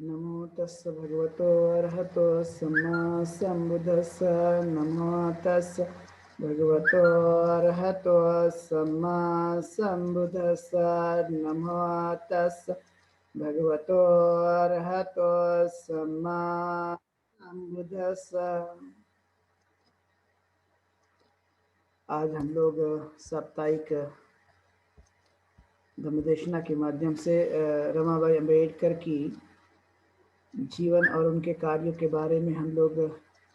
नमो तस् भगवतो अरहतो सम्मा सम्बुद्धस्स। नमो तस् भगवतो अरहतो सम्मा सम्बुद्धस्स। नमो तस् भगवतो अरहतो सम्मा सम्बुद्धस्स। आज हम लोग साप्ताहिक धम्मदेशना के माध्यम से रमाबाई अम्बेडकर की जीवन और उनके कार्यों के बारे में हम लोग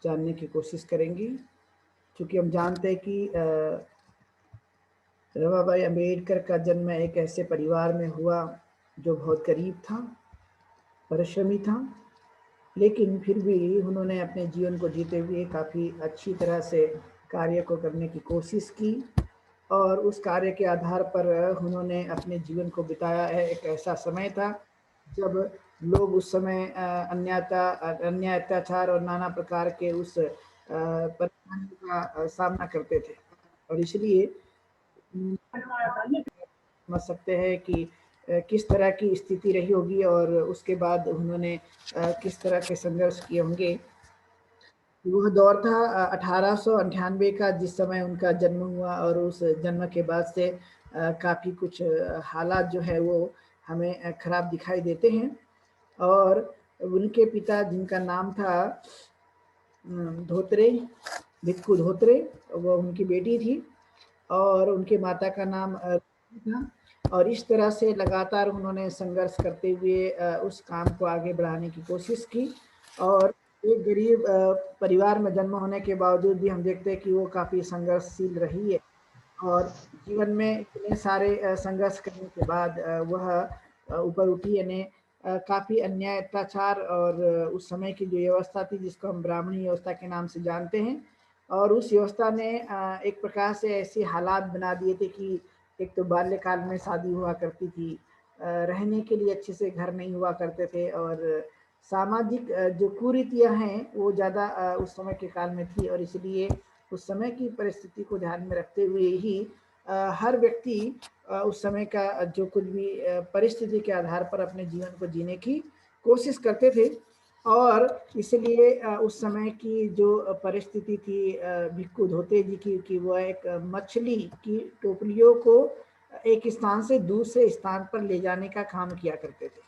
जानने की कोशिश करेंगे। क्योंकि हम जानते हैं कि रमाबाई अम्बेडकर का जन्म एक ऐसे परिवार में हुआ जो बहुत गरीब था, परिश्रमी था, लेकिन फिर भी उन्होंने अपने जीवन को जीते हुए काफ़ी अच्छी तरह से कार्य को करने की कोशिश की और उस कार्य के आधार पर उन्होंने अपने जीवन को बिताया है। एक ऐसा समय था जब लोग उस समय अन्याय अत्याचार और नाना प्रकार के उस परेशानियों का सामना करते थे और इसलिए समझ सकते हैं कि किस तरह की स्थिति रही होगी और उसके बाद उन्होंने किस तरह के संघर्ष किए होंगे। वह दौर था 1898 का, जिस समय उनका जन्म हुआ और उस जन्म के बाद से काफ़ी कुछ हालात जो है वो हमें खराब दिखाई देते हैं। और उनके पिता जिनका नाम था धोत्रे, भिक्खू धोत्रे, वो उनकी बेटी थी और उनके माता का नाम था। और इस तरह से लगातार उन्होंने संघर्ष करते हुए उस काम को आगे बढ़ाने की कोशिश की और एक गरीब परिवार में जन्म होने के बावजूद भी हम देखते हैं कि वो काफ़ी संघर्षशील रही है और जीवन में इतने सारे संघर्ष करने के बाद वह ऊपर उठी। यानी काफ़ी अन्याय अत्याचार और उस समय की जो व्यवस्था थी जिसको हम ब्राह्मणी व्यवस्था के नाम से जानते हैं, और उस व्यवस्था ने एक प्रकार से ऐसे हालात बना दिए थे कि एक तो बाल्यकाल में शादी हुआ करती थी, रहने के लिए अच्छे से घर नहीं हुआ करते थे और सामाजिक जो कुरीतियाँ हैं वो ज़्यादा उस समय के काल में थी और इसलिए उस समय की परिस्थिति को ध्यान में रखते हुए ही हर व्यक्ति उस समय का जो कुछ भी परिस्थिति के आधार पर अपने जीवन को जीने की कोशिश करते थे। और इसलिए उस समय की जो परिस्थिति थी भिक्खू धोते जी की कि वह एक मछली की टोकरियों को एक स्थान से दूसरे स्थान पर ले जाने का काम किया करते थे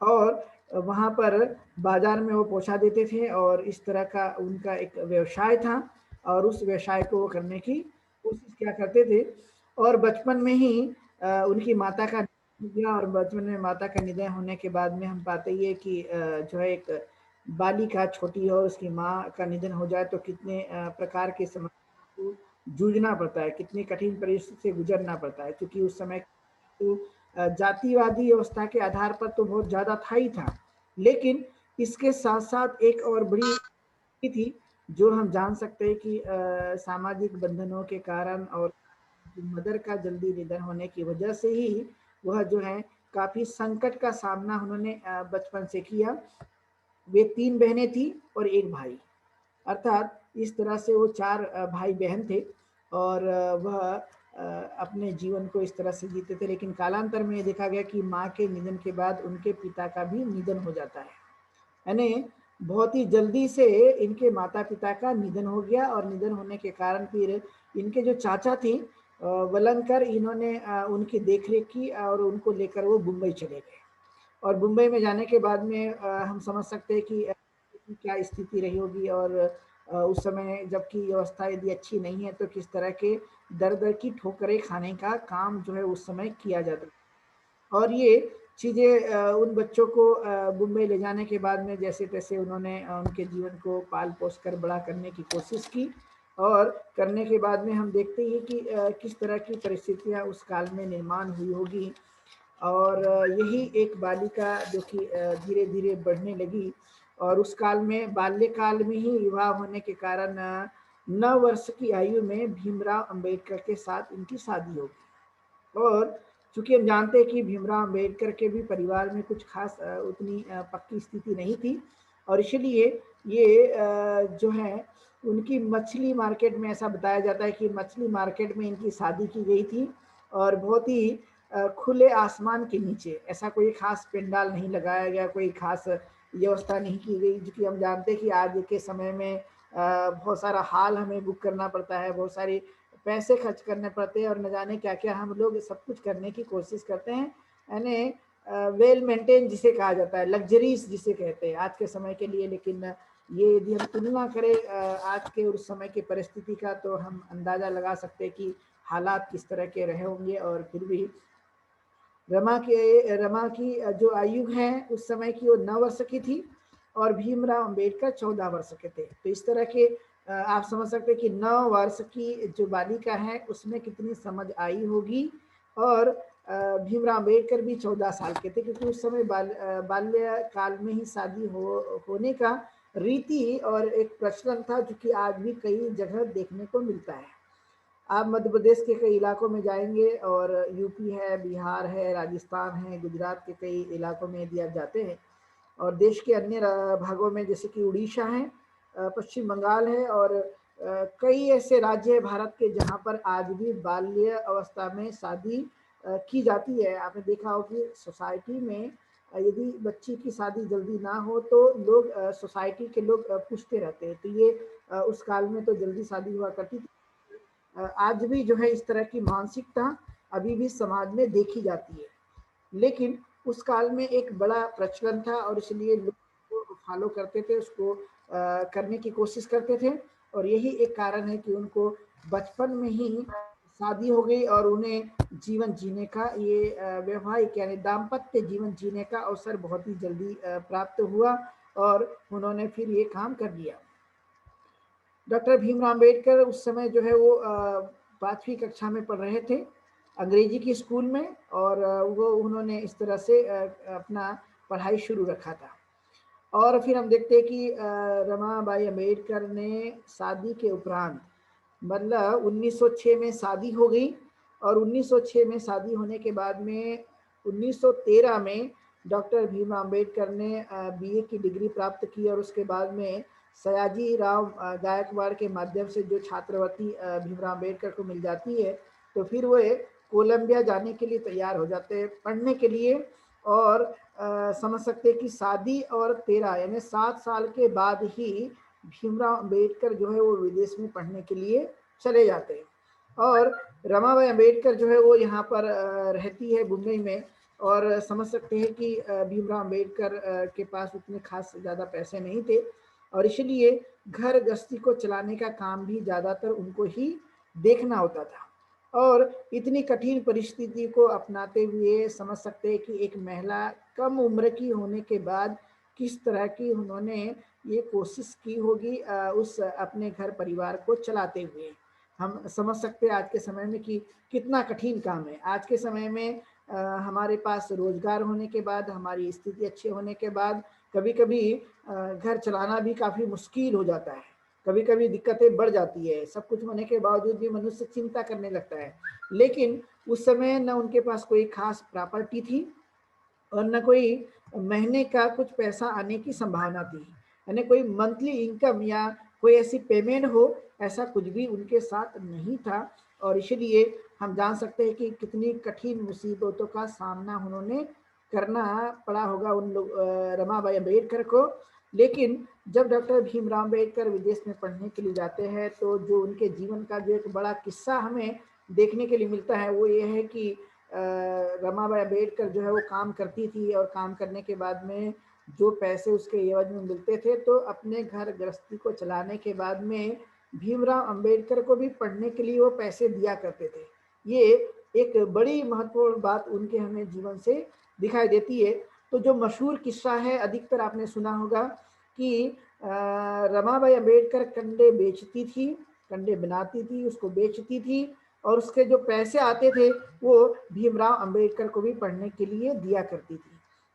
और वहाँ पर बाजार में वो पहुँचा देते थे और इस तरह का उनका एक व्यवसाय था और उस व्यवसाय को वो करने की कोशिश किया करते थे। और बचपन में ही उनकी माता का निधन हो गया और बचपन में माता का निधन होने के बाद में हम पाते ही है कि जो है एक बालिका छोटी और उसकी माँ का निधन हो जाए तो कितने प्रकार के समस्या को जूझना पड़ता है, कितनी कठिन परिस्थिति से गुजरना पड़ता है। क्योंकि उस समय तो जातिवादी व्यवस्था के आधार पर तो बहुत ज़्यादा था ही था, लेकिन इसके साथ-साथ एक और बड़ी थी जो हम जान सकते हैं कि सामाजिक बंधनों के कारण और मदर का जल्दी निधन होने की वजह से ही वह जो है काफ़ी संकट का सामना उन्होंने बचपन से किया। वे 3 बहनें थी और 1 भाई, अर्थात इस तरह से वो 4 भाई-बहन थे और वह अपने जीवन को इस तरह से जीते थे। लेकिन कालांतर में ये देखा गया कि माँ के निधन के बाद उनके पिता का भी निधन हो जाता है। यानी बहुत ही जल्दी से इनके माता-पिता का निधन हो गया और निधन होने के कारण फिर इनके जो चाचा थे वलंकर, इन्होंने उनकी देख-रेख की और उनको लेकर वो मुंबई चले गए। और मुंबई में जाने के बाद में हम समझ सकते हैं कि क्या स्थिति रही होगी और उस समय जबकि व्यवस्था यदि अच्छी नहीं है तो किस तरह के दर-दर की ठोकरें खाने का काम जो है उस समय किया जाता है। और ये चीज़ें उन बच्चों को मुंबई ले जाने के बाद में जैसे-तैसे उन्होंने उनके जीवन को पाल-पोस कर बड़ा करने की कोशिश की और करने के बाद में हम देखते ही हैं कि किस तरह की परिस्थितियाँ उस काल में निर्माण हुई होगी। और यही एक बालिका जो कि धीरे-धीरे बढ़ने लगी और उस काल में बाल्यकाल में ही विवाह होने के कारण 9 वर्ष की आयु में भीमराव अंबेडकर के साथ उनकी शादी हो गई। और चूँकि हम जानते हैं कि भीमराव अंबेडकर के भी परिवार में कुछ ख़ास उतनी पक्की स्थिति नहीं थी और इसीलिए ये जो है उनकी मछली मार्केट में, ऐसा बताया जाता है कि मछली मार्केट में इनकी शादी की गई थी और बहुत ही खुले आसमान के नीचे, ऐसा कोई खास पंडाल नहीं लगाया गया, कोई खास व्यवस्था नहीं की गई, जो कि हम जानते हैं कि आज के समय में बहुत सारा हॉल हमें बुक करना पड़ता है, बहुत सारी पैसे खर्च करने पड़ते हैं और न जाने क्या-क्या हम लोग सब कुछ करने की कोशिश करते हैं। यानी वेल मेंटेन जिसे कहा जाता है, लग्ज़रीज़ जिसे कहते हैं आज के समय के लिए। लेकिन ये यदि हम तुलना करें आज के उस समय की परिस्थिति का, तो हम अंदाज़ा लगा सकते हैं कि हालात किस तरह के रहे होंगे। और फिर भी रमा की जो आयु है उस समय की, वो 9 वर्ष की थी और भीमराव अंबेडकर 14 वर्ष के थे। तो इस तरह के आप समझ सकते हैं कि 9 वर्ष की जो बालिका है उसमें कितनी समझ आई होगी। और भीमराव अंबेडकर भी 14 साल के थे, क्योंकि उस समय बाल्य काल में ही शादी होने का रीति और एक प्रचलन था, जो कि आज भी कई जगह देखने को मिलता है। आप मध्य प्रदेश के कई इलाकों में जाएंगे और यूपी है, बिहार है, राजस्थान है, गुजरात के कई इलाकों में यदि आप जाते हैं, और देश के अन्य भागों में जैसे कि उड़ीसा है, पश्चिम बंगाल है, और कई ऐसे राज्य हैं भारत के जहाँ पर आज भी बाल्य अवस्था में शादी की जाती है। आपने देखा हो कि सोसाइटी में यदि बच्ची की शादी जल्दी ना हो तो लोग सोसाइटी के लोग पूछते रहते हैं। तो ये उस काल में तो जल्दी शादी हुआ करती थी। आज भी जो है इस तरह की मानसिकता अभी भी समाज में देखी जाती है। लेकिन उस काल में एक बड़ा प्रचलन था और इसलिए लोग उसको फॉलो करते थे, उसको करने की कोशिश करते थे। और यही एक कारण है कि उनको बचपन में ही शादी हो गई और उन्हें जीवन जीने का ये वैवाहिक यानी दाम्पत्य जीवन जीने का अवसर बहुत ही जल्दी प्राप्त हुआ और उन्होंने फिर ये काम कर लिया। डॉक्टर भीमराव अम्बेडकर उस समय जो है वो 5वीं कक्षा में पढ़ रहे थे अंग्रेजी की स्कूल में, और वो उन्होंने इस तरह से अपना पढ़ाई शुरू रखा था। और फिर हम देखते हैं कि रमाबाई अम्बेडकर ने शादी के उपरांत, मतलब 1906 में शादी हो गई, और 1906 में शादी होने के बाद में 1913 में डॉक्टर भीमराव अम्बेडकर ने बीए की डिग्री प्राप्त की। और उसके बाद में सयाजी राव गायकवाड़ के माध्यम से जो छात्रवृत्ति भीमराव अम्बेडकर को मिल जाती है, तो फिर वो कोलंबिया जाने के लिए तैयार हो जाते हैं पढ़ने के लिए। और समझ सकते हैं कि शादी और 13 यानी 7 साल के बाद ही भीमराव अम्बेडकर जो है वो विदेश में पढ़ने के लिए चले जाते हैं। और रमाबाई अम्बेडकर जो है वो यहाँ पर रहती है मुंबई में। और समझ सकते हैं कि भीमराव अम्बेडकर के पास उतने खास ज़्यादा पैसे नहीं थे, और इसलिए घर गृहस्थी को चलाने का काम भी ज़्यादातर उनको ही देखना होता था। और इतनी कठिन परिस्थिति को अपनाते हुए समझ सकते हैं कि एक महिला कम उम्र की होने के बाद किस तरह की उन्होंने ये कोशिश की होगी उस अपने घर परिवार को चलाते हुए। हम समझ सकते हैं आज के समय में कि कितना कठिन काम है। आज के समय में हमारे पास रोजगार होने के बाद, हमारी स्थिति अच्छी होने के बाद कभी-कभी घर चलाना भी काफ़ी मुश्किल हो जाता है। कभी-कभी दिक्कतें बढ़ जाती है। सब कुछ होने के बावजूद भी मनुष्य चिंता करने लगता है। लेकिन उस समय न उनके पास कोई खास प्रॉपर्टी थी और न कोई महीने का कुछ पैसा आने की संभावना थी। यानी कोई मंथली इनकम या कोई ऐसी पेमेंट हो, ऐसा कुछ भी उनके साथ नहीं था। और इसलिए हम जान सकते हैं कि कितनी कठिन मुसीबतों का सामना उन्होंने करना पड़ा होगा उन लोग रमाबाई अम्बेडकर को। लेकिन जब डॉक्टर भीमराव अम्बेडकर विदेश में पढ़ने के लिए जाते हैं, तो जो उनके जीवन का जो एक बड़ा किस्सा हमें देखने के लिए मिलता है, वो ये है कि रमाबाई अम्बेडकर जो है वो काम करती थी, और काम करने के बाद में जो पैसे उसके एवज में मिलते थे, तो अपने घर गृहस्थी को चलाने के बाद में भीमराव अम्बेडकर को भी पढ़ने के लिए वो पैसे दिया करते थे। ये एक बड़ी महत्वपूर्ण बात उनके हमें जीवन से दिखाई देती है। तो जो मशहूर किस्सा है, अधिकतर आपने सुना होगा कि रमाबाई अम्बेडकर कंडे बेचती थी, कंडे बनाती थी, उसको बेचती थी, और उसके जो पैसे आते थे वो भीमराव अम्बेडकर को भी पढ़ने के लिए दिया करती थी।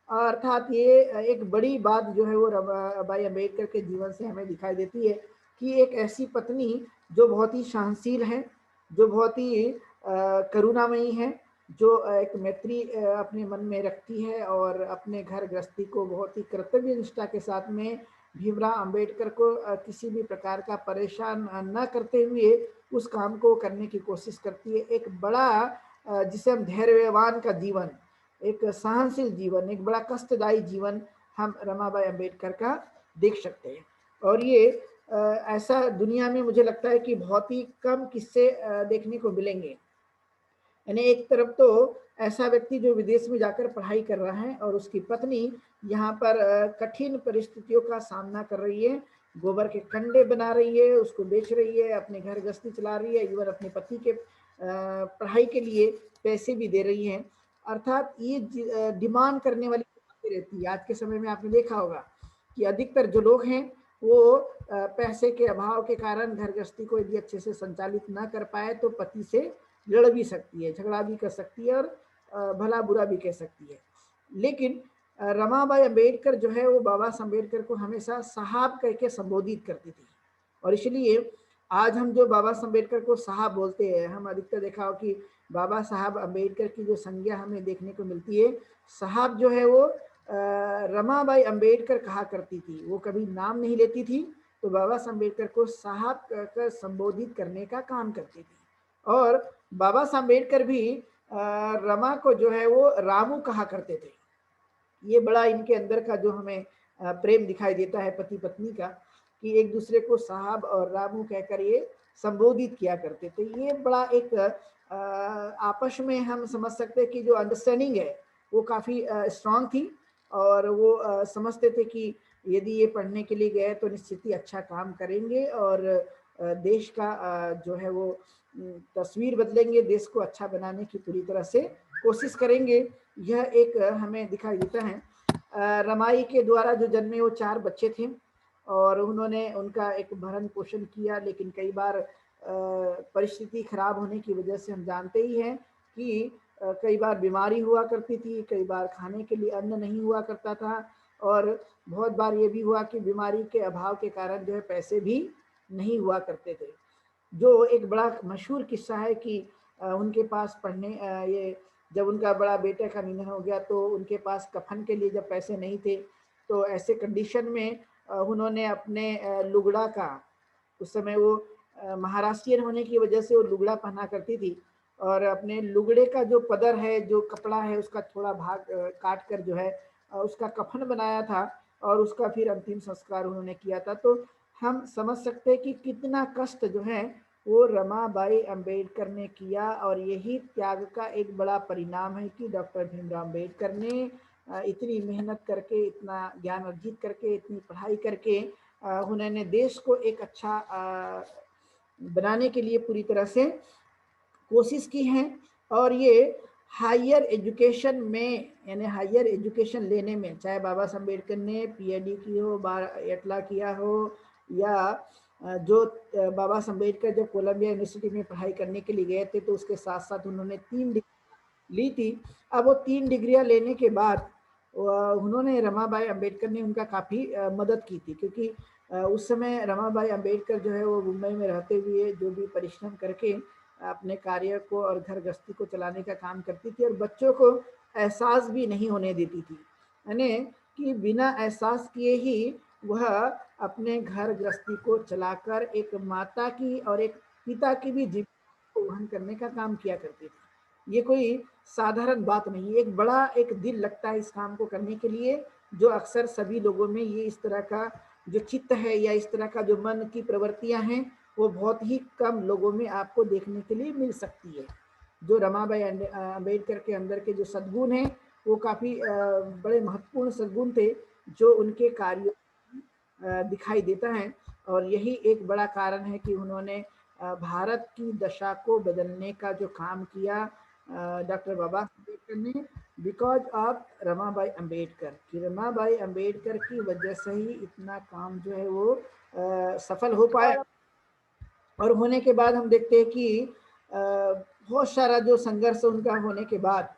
अर्थात ये एक बड़ी बात जो है वो रमाबाई अम्बेडकर के जीवन से हमें दिखाई देती है कि एक ऐसी पत्नी जो बहुत ही सहनशील है, जो बहुत ही करुणामयी है, जो एक मैत्री अपने मन में रखती है, और अपने घर गृहस्थी को बहुत ही कर्तव्य निष्ठा के साथ में भीमराव अम्बेडकर को किसी भी प्रकार का परेशान न करते हुए उस काम को करने की कोशिश करती है। एक बड़ा जिसे हम धैर्यवान का जीवन, एक सहनशील जीवन, एक बड़ा कष्टदायी जीवन हम रमाबाई अंबेडकर का देख सकते हैं। और ये ऐसा दुनिया में मुझे लगता है कि बहुत ही कम किस्से देखने को मिलेंगे। यानी एक तरफ तो ऐसा व्यक्ति जो विदेश में जाकर पढ़ाई कर रहा है और उसकी पत्नी यहाँ पर कठिन परिस्थितियों का सामना कर रही है, गोबर के कंडे बना रही है, उसको बेच रही है, अपने घर गृहस्थी चला रही है, इवन अपने पति के पढ़ाई के लिए पैसे भी दे रही है। अर्थात ये डिमांड करने वाली बातें रहती है। आज के समय में आपने देखा होगा कि अधिकतर जो लोग हैं वो पैसे के अभाव के कारण घर गृहस्थी को यदि अच्छे से संचालित ना कर पाए तो पति से लड़ भी सकती है, झगड़ा भी कर सकती है और भला बुरा भी कह सकती है। लेकिन रमाबाई अंबेडकर जो है वो बाबा साहब अम्बेडकर को हमेशा साहब कह के संबोधित करती थी। और इसलिए आज हम जो बाबा साहब अम्बेडकर को साहब बोलते हैं, हम अधिकतर देखा हो कि बाबा साहब अम्बेडकर की जो संज्ञा हमें देखने को मिलती है, साहब जो है वो रमाबाई अंबेडकर कहा करती थी, वो कभी नाम नहीं लेती थी, तो बाबा साहब अम्बेडकर को साहब कहकर संबोधित करने का काम करती थी। और बाबा साहब अम्बेडकर भी रमा को जो है वो रामू कहा करते थे। ये बड़ा इनके अंदर का जो हमें प्रेम दिखाई देता है पति पत्नी का, कि एक दूसरे को साहब और रामू कहकर ये संबोधित किया करते थे। ये बड़ा एक आपस में हम समझ सकते हैं कि जो अंडरस्टैंडिंग है वो काफ़ी स्ट्रांग थी। और वो समझते थे कि यदि ये पढ़ने के लिए गए तो निश्चित ही अच्छा काम करेंगे और देश का जो है वो तस्वीर बदलेंगे, देश को अच्छा बनाने की पूरी तरह से कोशिश करेंगे। यह एक हमें दिखाई देता है। रमाई के द्वारा जो जन्मे वो 4 बच्चे थे और उन्होंने उनका एक भरण पोषण किया, लेकिन कई बार परिस्थिति खराब होने की वजह से हम जानते ही हैं कि कई बार बीमारी हुआ करती थी, कई बार खाने के लिए अन्न नहीं हुआ करता था और बहुत बार ये भी हुआ कि बीमारी के अभाव के कारण जो है पैसे भी नहीं हुआ करते थे। जो एक बड़ा मशहूर किस्सा है कि उनके पास पढ़ने ये जब उनका बड़ा बेटे का निधन हो गया तो उनके पास कफन के लिए जब पैसे नहीं थे, तो ऐसे कंडीशन में उन्होंने अपने लुगड़ा का, उस समय वो महाराष्ट्रियन होने की वजह से वो लुगड़ा पहना करती थी और अपने लुगड़े का जो पदर है, जो कपड़ा है, उसका थोड़ा भाग काट कर जो है उसका कफन बनाया था और उसका फिर अंतिम संस्कार उन्होंने किया था। तो हम समझ सकते हैं कि कितना कष्ट जो है वो रमाबाई अंबेडकर ने किया और यही त्याग का एक बड़ा परिणाम है कि डॉक्टर भीमराव अंबेडकर ने इतनी मेहनत करके, इतना ज्ञान अर्जित करके, इतनी पढ़ाई करके उन्होंने देश को एक अच्छा बनाने के लिए पूरी तरह से कोशिश की है। और ये हायर एजुकेशन में, यानी हायर एजुकेशन लेने में, चाहे बाबा साहब अम्बेडकर ने पीएचडी की हो, एटला किया हो, या जो बाबा साहब अम्बेडकर जब कोलंबिया यूनिवर्सिटी में पढ़ाई करने के लिए गए थे तो उसके साथ साथ उन्होंने 3 डिग्री ली थी। अब वो 3 डिग्रियां लेने के बाद उन्होंने रमाबाई अंबेडकर ने उनका काफ़ी मदद की थी, क्योंकि उस समय रमाबाई अंबेडकर जो है वो मुंबई में रहते हुए जो भी परिश्रम करके अपने कार्य को और घर गृहस्थी को चलाने का काम करती थी और बच्चों को एहसास भी नहीं होने देती थी, यानी कि बिना एहसास किए ही वह अपने घर गृहस्थी को चलाकर एक माता की और एक पिता की भी जिम्मेदारी को वहन करने का काम किया करती थी। ये कोई साधारण बात नहीं, एक बड़ा एक दिल लगता है इस काम को करने के लिए, जो अक्सर सभी लोगों में ये इस तरह का जो चित्त है या इस तरह का जो मन की प्रवृत्तियां हैं वो बहुत ही कम लोगों में आपको देखने के लिए मिल सकती है। जो रमाबाई अंबेडकर के अंदर के जो सद्गुण हैं वो काफ़ी बड़े महत्वपूर्ण सद्गुण थे जो उनके कार्यों दिखाई देता है। और यही एक बड़ा कारण है कि उन्होंने भारत की दशा को बदलने का जो काम किया डॉक्टर बाबा अम्बेडकर ने, बिकॉज ऑफ रमाबाई अंबेडकर, कि रमाबाई अंबेडकर की वजह से ही इतना काम जो है वो सफल हो पाया। और होने के बाद हम देखते हैं कि बहुत सारा जो संघर्ष उनका होने के बाद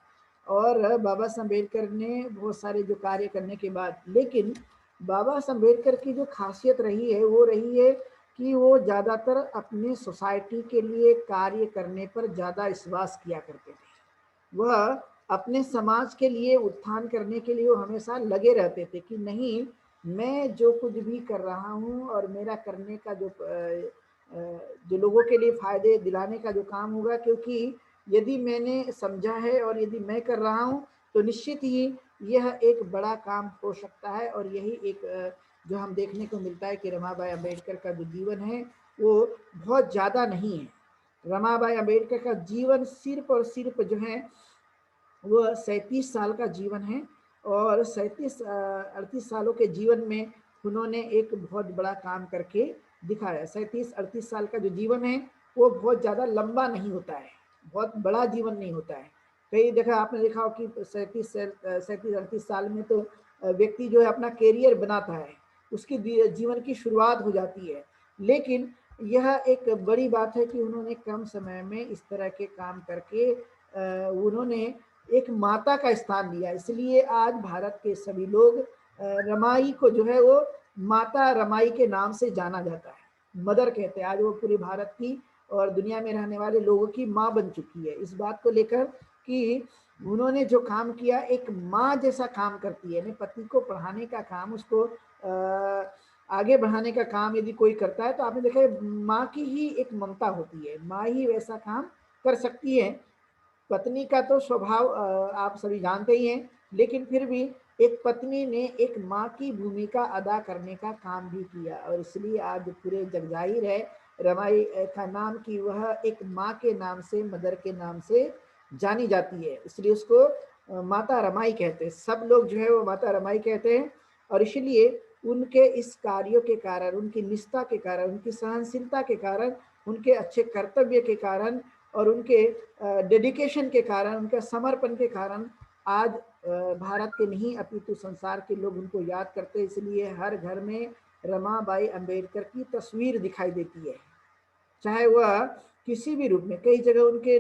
और बाबा साहब अम्बेडकर ने बहुत सारे जो कार्य करने के बाद, लेकिन बाबा साहब अम्बेडकर की जो खासियत रही है वो रही है कि वो ज़्यादातर अपने सोसाइटी के लिए कार्य करने पर ज़्यादा विश्वास किया करते थे। वह अपने समाज के लिए उत्थान करने के लिए वो हमेशा लगे रहते थे कि नहीं, मैं जो कुछ भी कर रहा हूँ और मेरा करने का जो लोगों के लिए फायदे दिलाने का जो काम होगा, क्योंकि यदि मैंने समझा है और यदि मैं कर रहा हूँ तो निश्चित ही यह एक बड़ा काम हो सकता है। और यही एक जो हम देखने को मिलता है कि रमाबाई अम्बेडकर का जो जीवन है वो बहुत ज़्यादा नहीं है। रमाबाई अम्बेडकर का जीवन सिर्फ और सिर्फ जो है वो 37 साल का जीवन है। और 37-38 सालों के जीवन में उन्होंने एक बहुत बड़ा काम करके दिखाया। 37-38 साल का जो जीवन है वो बहुत ज़्यादा लंबा नहीं होता है, बहुत बड़ा जीवन नहीं होता है। कई जगह आपने देखा हो कि 37-38 साल में तो व्यक्ति जो है अपना करियर बनाता है, उसकी जीवन की शुरुआत हो जाती है। लेकिन यह एक बड़ी बात है कि उन्होंने कम समय में इस तरह के काम करके उन्होंने एक माता का स्थान लिया। इसलिए आज भारत के सभी लोग रमाई को जो है वो माता रमाई के नाम से जाना जाता है, मदर कहते हैं। आज वो पूरे भारत की और दुनिया में रहने वाले लोगों की माँ बन चुकी है। इस बात को लेकर कि उन्होंने जो काम किया एक माँ जैसा काम करती है। अपने पति को पढ़ाने का काम, उसको आगे बढ़ाने का काम यदि कोई करता है तो आपने देखा है माँ की ही एक ममता होती है, माँ ही वैसा काम कर सकती है। पत्नी का तो स्वभाव आप सभी जानते ही हैं, लेकिन फिर भी एक पत्नी ने एक माँ की भूमिका अदा करने का काम भी किया। और इसलिए आज पूरे जग जाहिर है रमाई का नाम कि वह एक माँ के नाम से, मदर के नाम से जानी जाती है। इसलिए उसको माता रमाई कहते हैं, सब लोग जो है वो माता रमाई कहते हैं। और इसलिए उनके इस कार्यों के कारण, उनकी निष्ठा के कारण, उनकी सहनशीलता के कारण, उनके अच्छे कर्तव्य के कारण और उनके डेडिकेशन के कारण, उनके समर्पण के कारण आज भारत के नहीं अपितु संसार के लोग उनको याद करते हैं। इसलिए हर घर में रमाबाई अम्बेडकर की तस्वीर दिखाई देती है, चाहे वह किसी भी रूप में। कई जगह उनके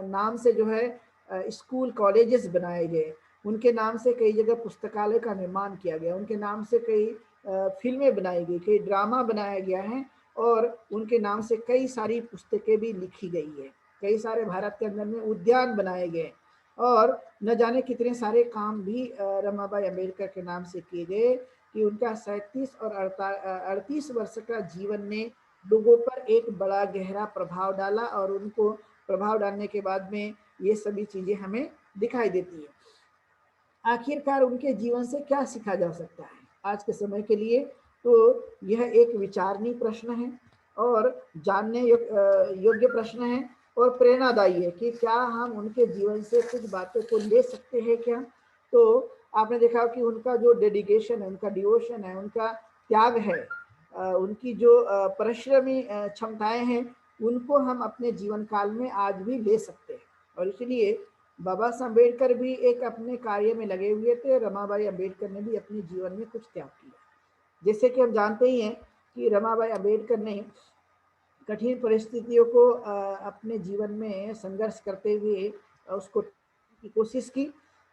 नाम से जो है स्कूल कॉलेजेस बनाए गए, उनके नाम से कई जगह पुस्तकालय का निर्माण किया गया, उनके नाम से कई फिल्में बनाई गई, कई ड्रामा बनाया गया है और उनके नाम से कई सारी पुस्तकें भी लिखी गई है। कई सारे भारत के अंदर में उद्यान बनाए गए और न जाने कितने सारे काम भी रमाबाई अम्बेडकर के नाम से किए गए कि उनका 37 और 38 वर्ष का जीवन ने लोगों पर एक बड़ा गहरा प्रभाव डाला। और उनको प्रभाव डालने के बाद में ये सभी चीजें हमें दिखाई देती है। आखिरकार उनके जीवन से क्या सीखा जा सकता है आज के समय के लिए, तो यह एक विचारणीय प्रश्न है और जानने योग्य प्रश्न है और प्रेरणादायी है कि क्या हम उनके जीवन से कुछ बातों को ले सकते हैं क्या। तो आपने देखा कि उनका जो डेडिकेशन है, उनका डिवोशन है, उनका त्याग है, उनकी जो परिश्रमी क्षमताएं हैं, उनको हम अपने जीवन काल में आज भी ले सकते हैं। और इसलिए बाबा साहब अम्बेडकर भी एक अपने कार्य में लगे हुए थे, रमाबाई अम्बेडकर ने भी अपने जीवन में कुछ त्याग किया। जैसे कि हम जानते ही हैं कि रमाबाई अम्बेडकर ने कठिन परिस्थितियों को अपने जीवन में संघर्ष करते हुए उसको की कोशिश की।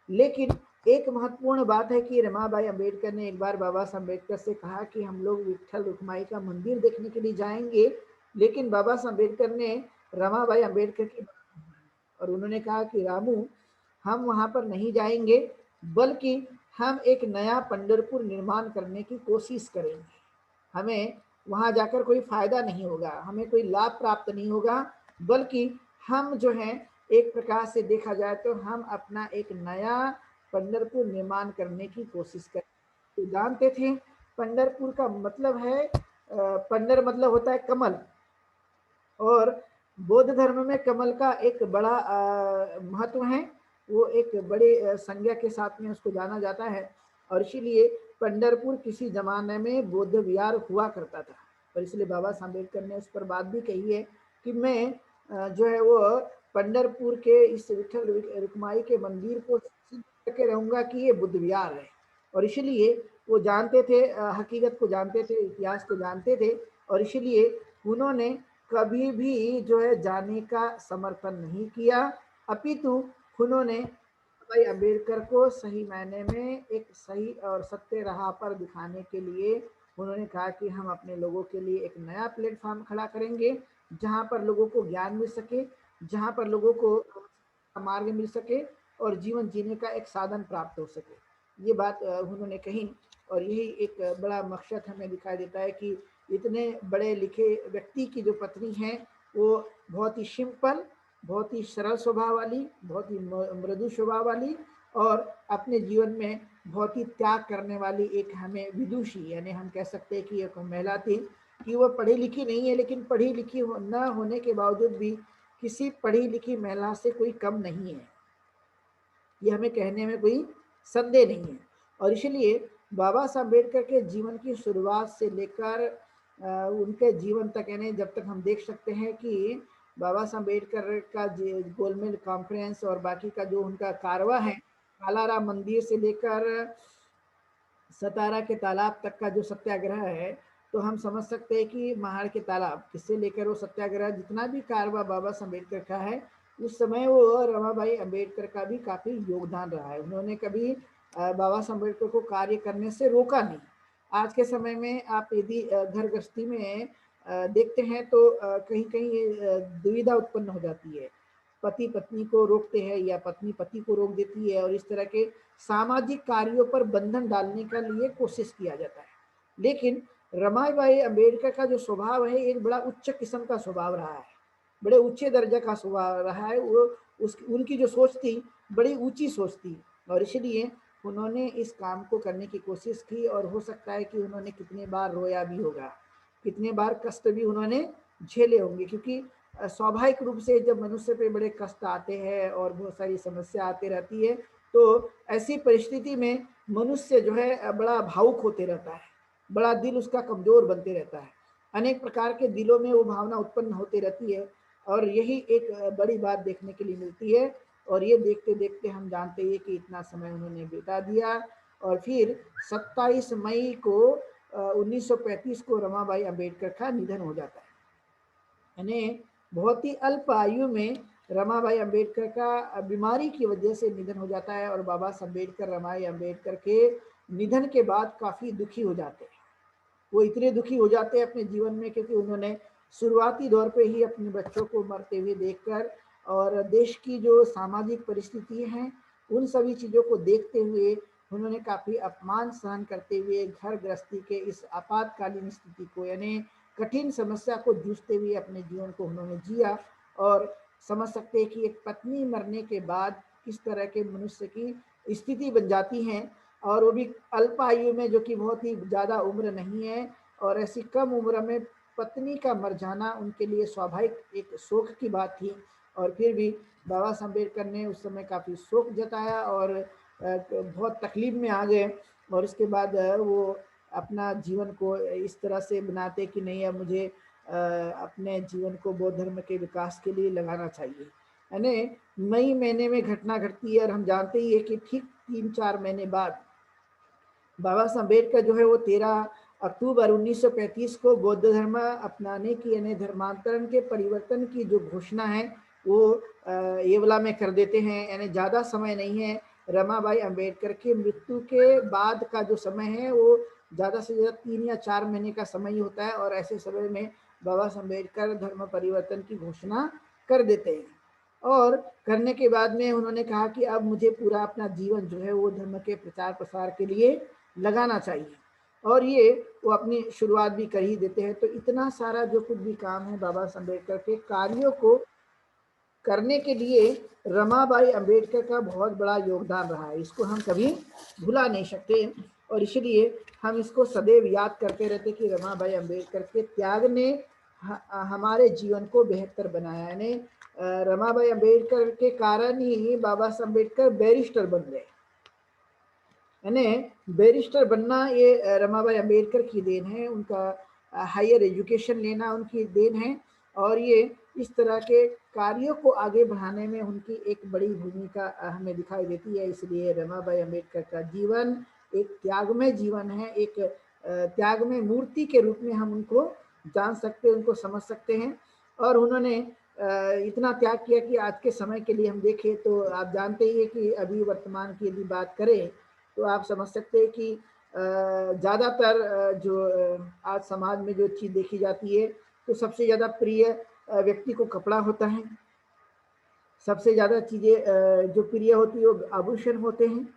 लेकिन एक महत्वपूर्ण बात है कि रमाबाई अम्बेडकर ने एक बार बाबा साहब अम्बेडकर से कहा कि हम लोग विट्ठल रुक्माई का मंदिर देखने के लिए जाएंगे। लेकिन बाबा साहब अम्बेडकर ने रमाबाई अम्बेडकर की और उन्होंने कहा कि रामू, हम वहां पर नहीं जाएंगे, बल्कि हम एक नया पंढरपुर निर्माण करने की कोशिश करेंगे। हमें वहां जाकर कोई फायदा नहीं होगा, हमें कोई लाभ प्राप्त नहीं होगा, बल्कि हम जो है एक प्रकार से देखा जाए तो हम अपना एक नया पंढरपुर निर्माण करने की कोशिश करें। तो जानते थे पंढरपुर का मतलब है पंडर मतलब होता है कमल, और बौद्ध धर्म में कमल का एक बड़ा महत्व है। वो एक बड़े संज्ञा के साथ में उसको जाना जाता है। और इसीलिए पंढरपुर किसी जमाने में बौद्ध विहार हुआ करता था। और इसलिए बाबा साहब अम्बेडकर ने उस पर बात भी कही है कि मैं जो है वो पंढरपुर के इस विठल रुक्माई के मंदिर को सिद्ध करके रहूंगा कि ये बुद्ध विहार है। और इसलिए वो जानते थे, हकीकत को जानते थे, इतिहास को जानते थे। और इसलिए उन्होंने कभी भी जो है जाने का समर्थन नहीं किया, अपितु उन्होंने भाई अम्बेडकर को सही मायने में एक सही और सत्य राह पर दिखाने के लिए उन्होंने कहा कि हम अपने लोगों के लिए एक नया प्लेटफॉर्म खड़ा करेंगे, जहां पर लोगों को ज्ञान मिल सके, जहां पर लोगों को मार्ग मिल सके और जीवन जीने का एक साधन प्राप्त हो सके। ये बात उन्होंने कही। और यही एक बड़ा मकसद हमें दिखाई देता है कि इतने बड़े लिखे व्यक्ति की जो पत्नी है वो बहुत ही सिंपल बहुत ही सरल स्वभाव वाली, बहुत ही मृदु स्वभाव वाली और अपने जीवन में बहुत ही त्याग करने वाली एक हमें विदुषी, यानी हम कह सकते हैं कि एक महिला थी कि वो पढ़ी लिखी नहीं है, लेकिन पढ़ी लिखी न होने के बावजूद भी किसी पढ़ी लिखी महिला से कोई कम नहीं है, ये हमें कहने में कोई संदेह नहीं है। और इसलिए बाबा साहब अम्बेडकर के जीवन की शुरुआत से लेकर उनके जीवन तक, यानी जब तक हम देख सकते हैं कि बाबा साहब अम्बेडकर का गोलमेज कॉन्फ्रेंस और बाकी का जो उनका कारवा है, कालाराम मंदिर से लेकर सतारा के तालाब तक का जो सत्याग्रह है, तो हम समझ सकते हैं कि महाड़ के तालाब किससे लेकर वो सत्याग्रह, जितना भी कारवा बाबा साहब अम्बेडकर का है, उस समय वो रमाबाई अम्बेडकर का भी काफ़ी योगदान रहा है। उन्होंने कभी बाबा साहब अम्बेडकर को कार्य करने से रोका नहीं। आज के समय में आप यदि घर गृहस्थी में देखते हैं तो कहीं कहीं दुविधा उत्पन्न हो जाती है, पति पत्नी को रोकते हैं या पत्नी पति को रोक देती है, और इस तरह के सामाजिक कार्यों पर बंधन डालने के लिए कोशिश किया जाता है। लेकिन रमाबाई अम्बेडकर का जो स्वभाव है, एक बड़ा उच्च किस्म का स्वभाव रहा है, बड़े ऊंचे दर्जे का स्वभाव रहा है। वो उनकी जो सोच थी, बड़ी ऊंची सोच थी, और इसलिए उन्होंने इस काम को करने की कोशिश की। और हो सकता है कि उन्होंने कितने बार रोया भी होगा, कितने बार कष्ट भी उन्होंने झेले होंगे, क्योंकि स्वाभाविक रूप से जब मनुष्य पे बड़े कष्ट आते हैं और बहुत सारी समस्या आती रहती है, तो ऐसी परिस्थिति में मनुष्य जो है बड़ा भावुक होते रहता है, बड़ा दिल उसका कमजोर बनते रहता है, अनेक प्रकार के दिलों में वो भावना उत्पन्न होती रहती है। और यही एक बड़ी बात देखने के लिए मिलती है। और ये देखते देखते हम जानते हैं कि इतना समय उन्होंने बिता दिया, और फिर 27 मई को 1935 को रमाबाई अम्बेडकर का निधन हो जाता है। यानी बहुत ही अल्प आयु में रमाबाई अम्बेडकर का बीमारी की वजह से निधन हो जाता है। और बाबा साहब अम्बेडकर रमाबाई अम्बेडकर के निधन के बाद काफ़ी दुखी हो जाते हैं। वो इतने दुखी हो जाते हैं अपने जीवन में, क्योंकि उन्होंने शुरुआती दौर पे ही अपने बच्चों को मरते हुए देखकर और देश की जो सामाजिक परिस्थिति हैं, उन सभी चीज़ों को देखते हुए उन्होंने काफ़ी अपमान सहन करते हुए घर गृहस्थी के इस आपातकालीन स्थिति को, यानी कठिन समस्या को जूझते हुए अपने जीवन को उन्होंने जिया। और समझ सकते हैं कि एक पत्नी मरने के बाद किस तरह के मनुष्य की स्थिति बन जाती है, और वो भी अल्प आयु में, जो कि बहुत ही ज़्यादा उम्र नहीं है। और ऐसी कम उम्र में पत्नी का मर जाना उनके लिए स्वाभाविक एक शोक की बात थी। और फिर भी बाबा साहब अम्बेडकर ने उस समय काफ़ी शोक जताया और बहुत तकलीफ में आ गए। और इसके बाद वो अपना जीवन को इस तरह से बनाते कि नहीं, अब मुझे अपने जीवन को बौद्ध धर्म के विकास के लिए लगाना चाहिए। यानी मई महीने में घटना घटती है, और हम जानते ही है कि ठीक 3-4 महीने बाद बाबा साहब अम्बेडकर जो है वो 13 अक्टूबर 1935 को बौद्ध धर्म अपनाने की, यानी धर्मांतरण के परिवर्तन की जो घोषणा है, वो येवला में कर देते हैं। यानी ज़्यादा समय नहीं है, रमाबाई अम्बेडकर की मृत्यु के बाद का जो समय है, वो ज़्यादा से ज़्यादा 3 या 4 महीने का समय ही होता है। और ऐसे समय में बाबा साहब अम्बेडकर धर्म परिवर्तन की घोषणा कर देते हैं। और करने के बाद में उन्होंने कहा कि अब मुझे पूरा अपना जीवन जो है वो धर्म के प्रचार प्रसार के लिए लगाना चाहिए। और ये वो अपनी शुरुआत भी कर ही देते हैं। तो इतना सारा जो कुछ भी काम है बाबा साहब अम्बेडकर के कार्यों को करने के लिए रमाबाई अम्बेडकर का बहुत बड़ा योगदान रहा है, इसको हम कभी भुला नहीं सकते। और इसलिए हम इसको सदैव याद करते रहते कि रमाबाई अम्बेडकर के त्याग ने हमारे जीवन को बेहतर बनाया। यानी रमाबाई अम्बेडकर के कारण ही बाबा साहब अम्बेडकर बैरिस्टर बन गए। यानी बैरिस्टर बनना ये रमाबाई अम्बेडकर की देन है, उनका हायर एजुकेशन लेना उनकी देन है। और ये इस तरह के कार्यों को आगे बढ़ाने में उनकी एक बड़ी भूमिका हमें दिखाई देती है। इसलिए रमाबाई अम्बेडकर का जीवन एक त्यागमय जीवन है, एक त्यागमय मूर्ति के रूप में हम उनको जान सकते हैं, उनको समझ सकते हैं। और उन्होंने इतना त्याग किया कि आज के समय के लिए हम देखें तो आप जानते ही है कि अभी वर्तमान की यदि बात करें तो आप समझ सकते हैं कि ज़्यादातर जो आज समाज में जो चीज़ देखी जाती है, तो सबसे ज़्यादा प्रिय व्यक्ति को कपड़ा होता है, सबसे ज़्यादा चीज़ें जो प्रिय होती है वो आभूषण होते हैं,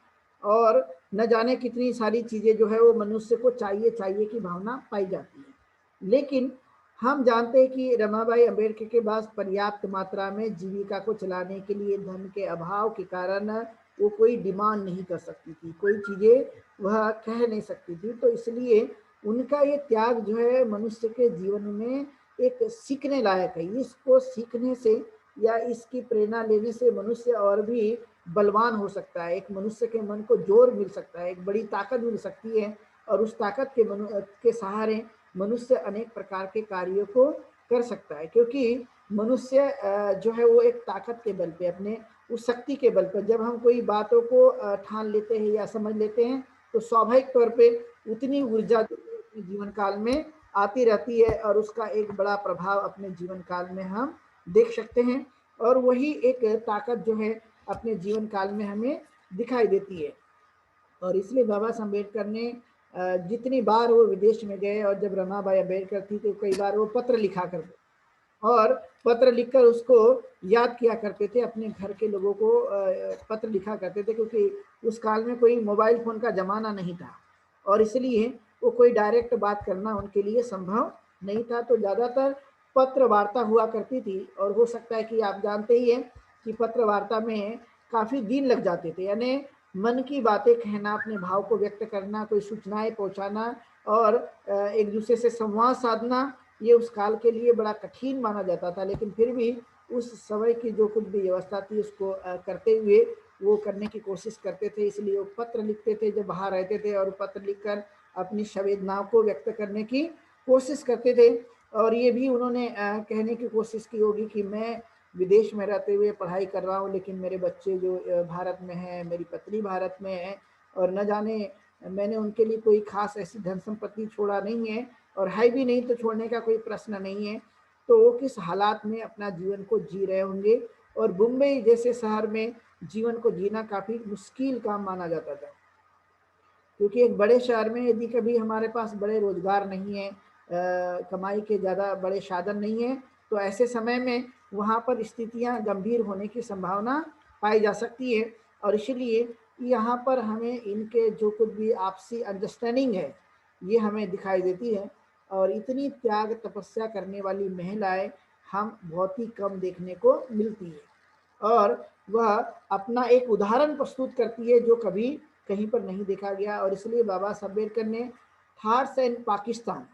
और न जाने कितनी सारी चीज़ें जो है वो मनुष्य को चाहिए चाहिए की भावना पाई जाती है। लेकिन हम जानते हैं कि रमाबाई अंबेडकर के पास पर्याप्त मात्रा में जीविका को चलाने के लिए धन के अभाव के कारण वो कोई डिमांड नहीं कर सकती थी, कोई चीज़ें वह कह नहीं सकती थी। तो इसलिए उनका ये त्याग जो है मनुष्य के जीवन में एक सीखने लायक है। इसको सीखने से या इसकी प्रेरणा लेने से मनुष्य और भी बलवान हो सकता है, एक मनुष्य के मन को जोर मिल सकता है, एक बड़ी ताकत मिल सकती है, और उस ताकत के सहारे मनुष्य अनेक प्रकार के कार्यों को कर सकता है। क्योंकि मनुष्य जो है वो एक ताकत के बल पे, अपने उस शक्ति के बल पर जब हम कोई बातों को ठान लेते हैं या समझ लेते हैं, तो स्वाभाविक तौर पे उतनी ऊर्जा अपने जीवन काल में आती रहती है और उसका एक बड़ा प्रभाव अपने जीवन काल में हम देख सकते हैं। और वही एक ताकत जो है अपने जीवन काल में हमें दिखाई देती है। और इसलिए बाबा साहब अम्बेडकर ने जितनी बार वो विदेश में गए, और जब रमाबाई अम्बेडकर थी तो कई बार वो पत्र लिखा करते और पत्र लिखकर उसको याद किया करते थे, अपने घर के लोगों को पत्र लिखा करते थे, क्योंकि उस काल में कोई मोबाइल फोन का जमाना नहीं था और इसलिए वो कोई डायरेक्ट बात करना उनके लिए संभव नहीं था। तो ज़्यादातर पत्र वार्ता हुआ करती थी, और हो सकता है कि आप जानते ही हैं कि पत्र वार्ता में काफ़ी दिन लग जाते थे, यानी मन की बातें कहना, अपने भाव को व्यक्त करना, कोई सूचनाएं पहुंचाना और एक दूसरे से संवाद साधना, ये उस काल के लिए बड़ा कठिन माना जाता था। लेकिन फिर भी उस समय की जो कुछ भी व्यवस्था थी उसको करते हुए वो करने की कोशिश करते थे। इसलिए वो पत्र लिखते थे जब बाहर रहते थे, और पत्र लिखकर अपनी संवेदनाओं को व्यक्त करने की कोशिश करते थे। और ये भी उन्होंने कहने की कोशिश की होगी कि मैं विदेश में रहते हुए पढ़ाई कर रहा हूँ, लेकिन मेरे बच्चे जो भारत में हैं, मेरी पत्नी भारत में है, और न जाने मैंने उनके लिए कोई खास ऐसी धन संपत्ति छोड़ा नहीं है, और है भी नहीं तो छोड़ने का कोई प्रश्न नहीं है। तो वो किस हालात में अपना जीवन को जी रहे होंगे, और मुंबई जैसे शहर में जीवन को जीना काफ़ी मुश्किल काम माना जाता था, क्योंकि एक बड़े शहर में यदि कभी हमारे पास बड़े रोजगार नहीं है, कमाई के ज़्यादा बड़े साधन नहीं है, तो ऐसे समय में वहाँ पर स्थितियाँ गंभीर होने की संभावना पाई जा सकती है। और इसीलिए यहाँ पर हमें इनके जो कुछ भी आपसी अंडरस्टैंडिंग है ये हमें दिखाई देती है। और इतनी त्याग तपस्या करने वाली महिलाएं हम बहुत ही कम देखने को मिलती है, और वह अपना एक उदाहरण प्रस्तुत करती है जो कभी कहीं पर नहीं देखा गया। और इसलिए बाबा साहब अम्बेडकर ने थाट्स एंड पाकिस्तान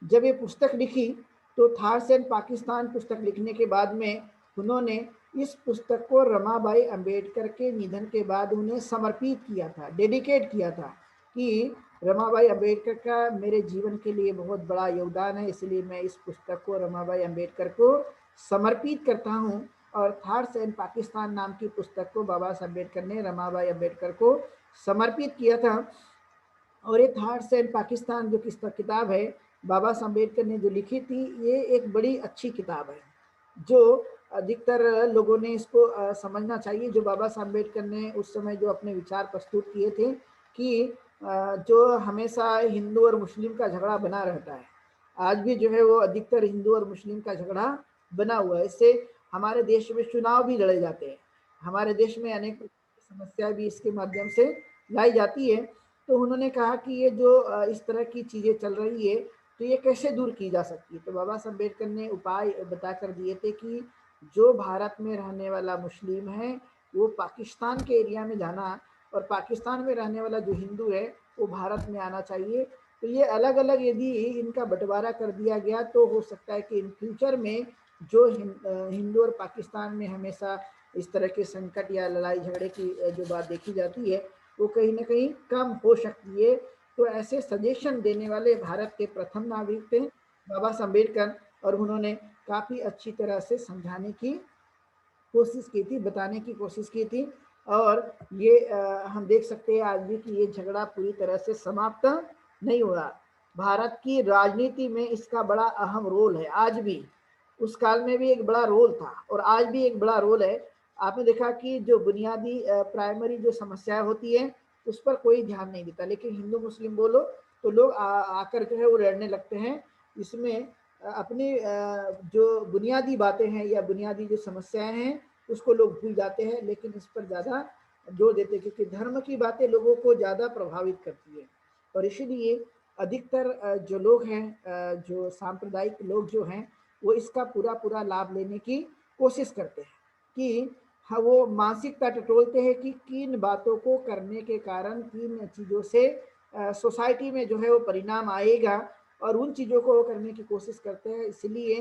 जब ये पुस्तक लिखी, तो थाट्स एंड पाकिस्तान पुस्तक लिखने के बाद में उन्होंने इस पुस्तक को रमाबाई अंबेडकर के निधन के बाद उन्हें समर्पित किया था, डेडिकेट किया था कि रमाबाई अंबेडकर का मेरे जीवन के लिए बहुत बड़ा योगदान है, इसलिए मैं इस पुस्तक को रमाबाई अंबेडकर को समर्पित करता हूँ। और थाट्स एंड पाकिस्तान नाम की पुस्तक को बाबा साहब अम्बेडकर ने रमाबाई अंबेडकर को समर्पित किया था। और ये थाट्स एंड पाकिस्तान जो किताब है बाबा साहब अम्बेडकर ने जो लिखी थी, ये एक बड़ी अच्छी किताब है जो अधिकतर लोगों ने इसको समझना चाहिए। जो बाबा साहब अम्बेडकर ने उस समय जो अपने विचार प्रस्तुत किए थे कि जो हमेशा हिंदू और मुस्लिम का झगड़ा बना रहता है, आज भी जो है वो अधिकतर हिंदू और मुस्लिम का झगड़ा बना हुआ है। इससे हमारे देश में चुनाव भी लड़े जाते हैं, हमारे देश में अनेक समस्याएं भी इसके माध्यम से लाई जाती है। तो उन्होंने कहा कि ये जो इस तरह की चीज़ें चल रही है तो ये कैसे दूर की जा सकती है। तो बाबा साहब अम्बेडकर ने उपाय बता कर दिए थे कि जो भारत में रहने वाला मुस्लिम है वो पाकिस्तान के एरिया में जाना, और पाकिस्तान में रहने वाला जो हिंदू है वो भारत में आना चाहिए। तो ये अलग अलग यदि इनका बंटवारा कर दिया गया तो हो सकता है कि इन फ्यूचर में जो हिंदू और पाकिस्तान में हमेशा इस तरह के संकट या लड़ाई झगड़े की जो बात देखी जाती है वो कहीं ना कहीं कम हो सकती है। तो ऐसे सजेशन देने वाले भारत के प्रथम नागरिक थे बाबा साहब अम्बेडकर, और उन्होंने काफ़ी अच्छी तरह से समझाने की कोशिश की थी, बताने की कोशिश की थी। और ये हम देख सकते हैं आज भी कि ये झगड़ा पूरी तरह से समाप्त नहीं हुआ। भारत की राजनीति में इसका बड़ा अहम रोल है आज भी, उस काल में भी एक बड़ा रोल था और आज भी एक बड़ा रोल है। आपने देखा कि जो बुनियादी प्राइमरी जो समस्याएं होती है उस पर कोई ध्यान नहीं देता, लेकिन हिंदू मुस्लिम बोलो तो लोग आकर जो है वो लड़ने लगते हैं। इसमें अपनी जो बुनियादी बातें हैं या बुनियादी जो समस्याएं हैं उसको लोग भूल जाते हैं, लेकिन इस पर ज़्यादा जोर देते हैं क्योंकि धर्म की बातें लोगों को ज़्यादा प्रभावित करती है। और इसीलिए अधिकतर जो लोग हैं, जो सांप्रदायिक लोग जो हैं, वो इसका पूरा लाभ लेने की कोशिश करते हैं कि हाँ, वो मानसिकता टटोलते हैं कि किन बातों को करने के कारण किन चीज़ों से सोसाइटी में जो है वो परिणाम आएगा, और उन चीज़ों को वो करने की कोशिश करते हैं। इसलिए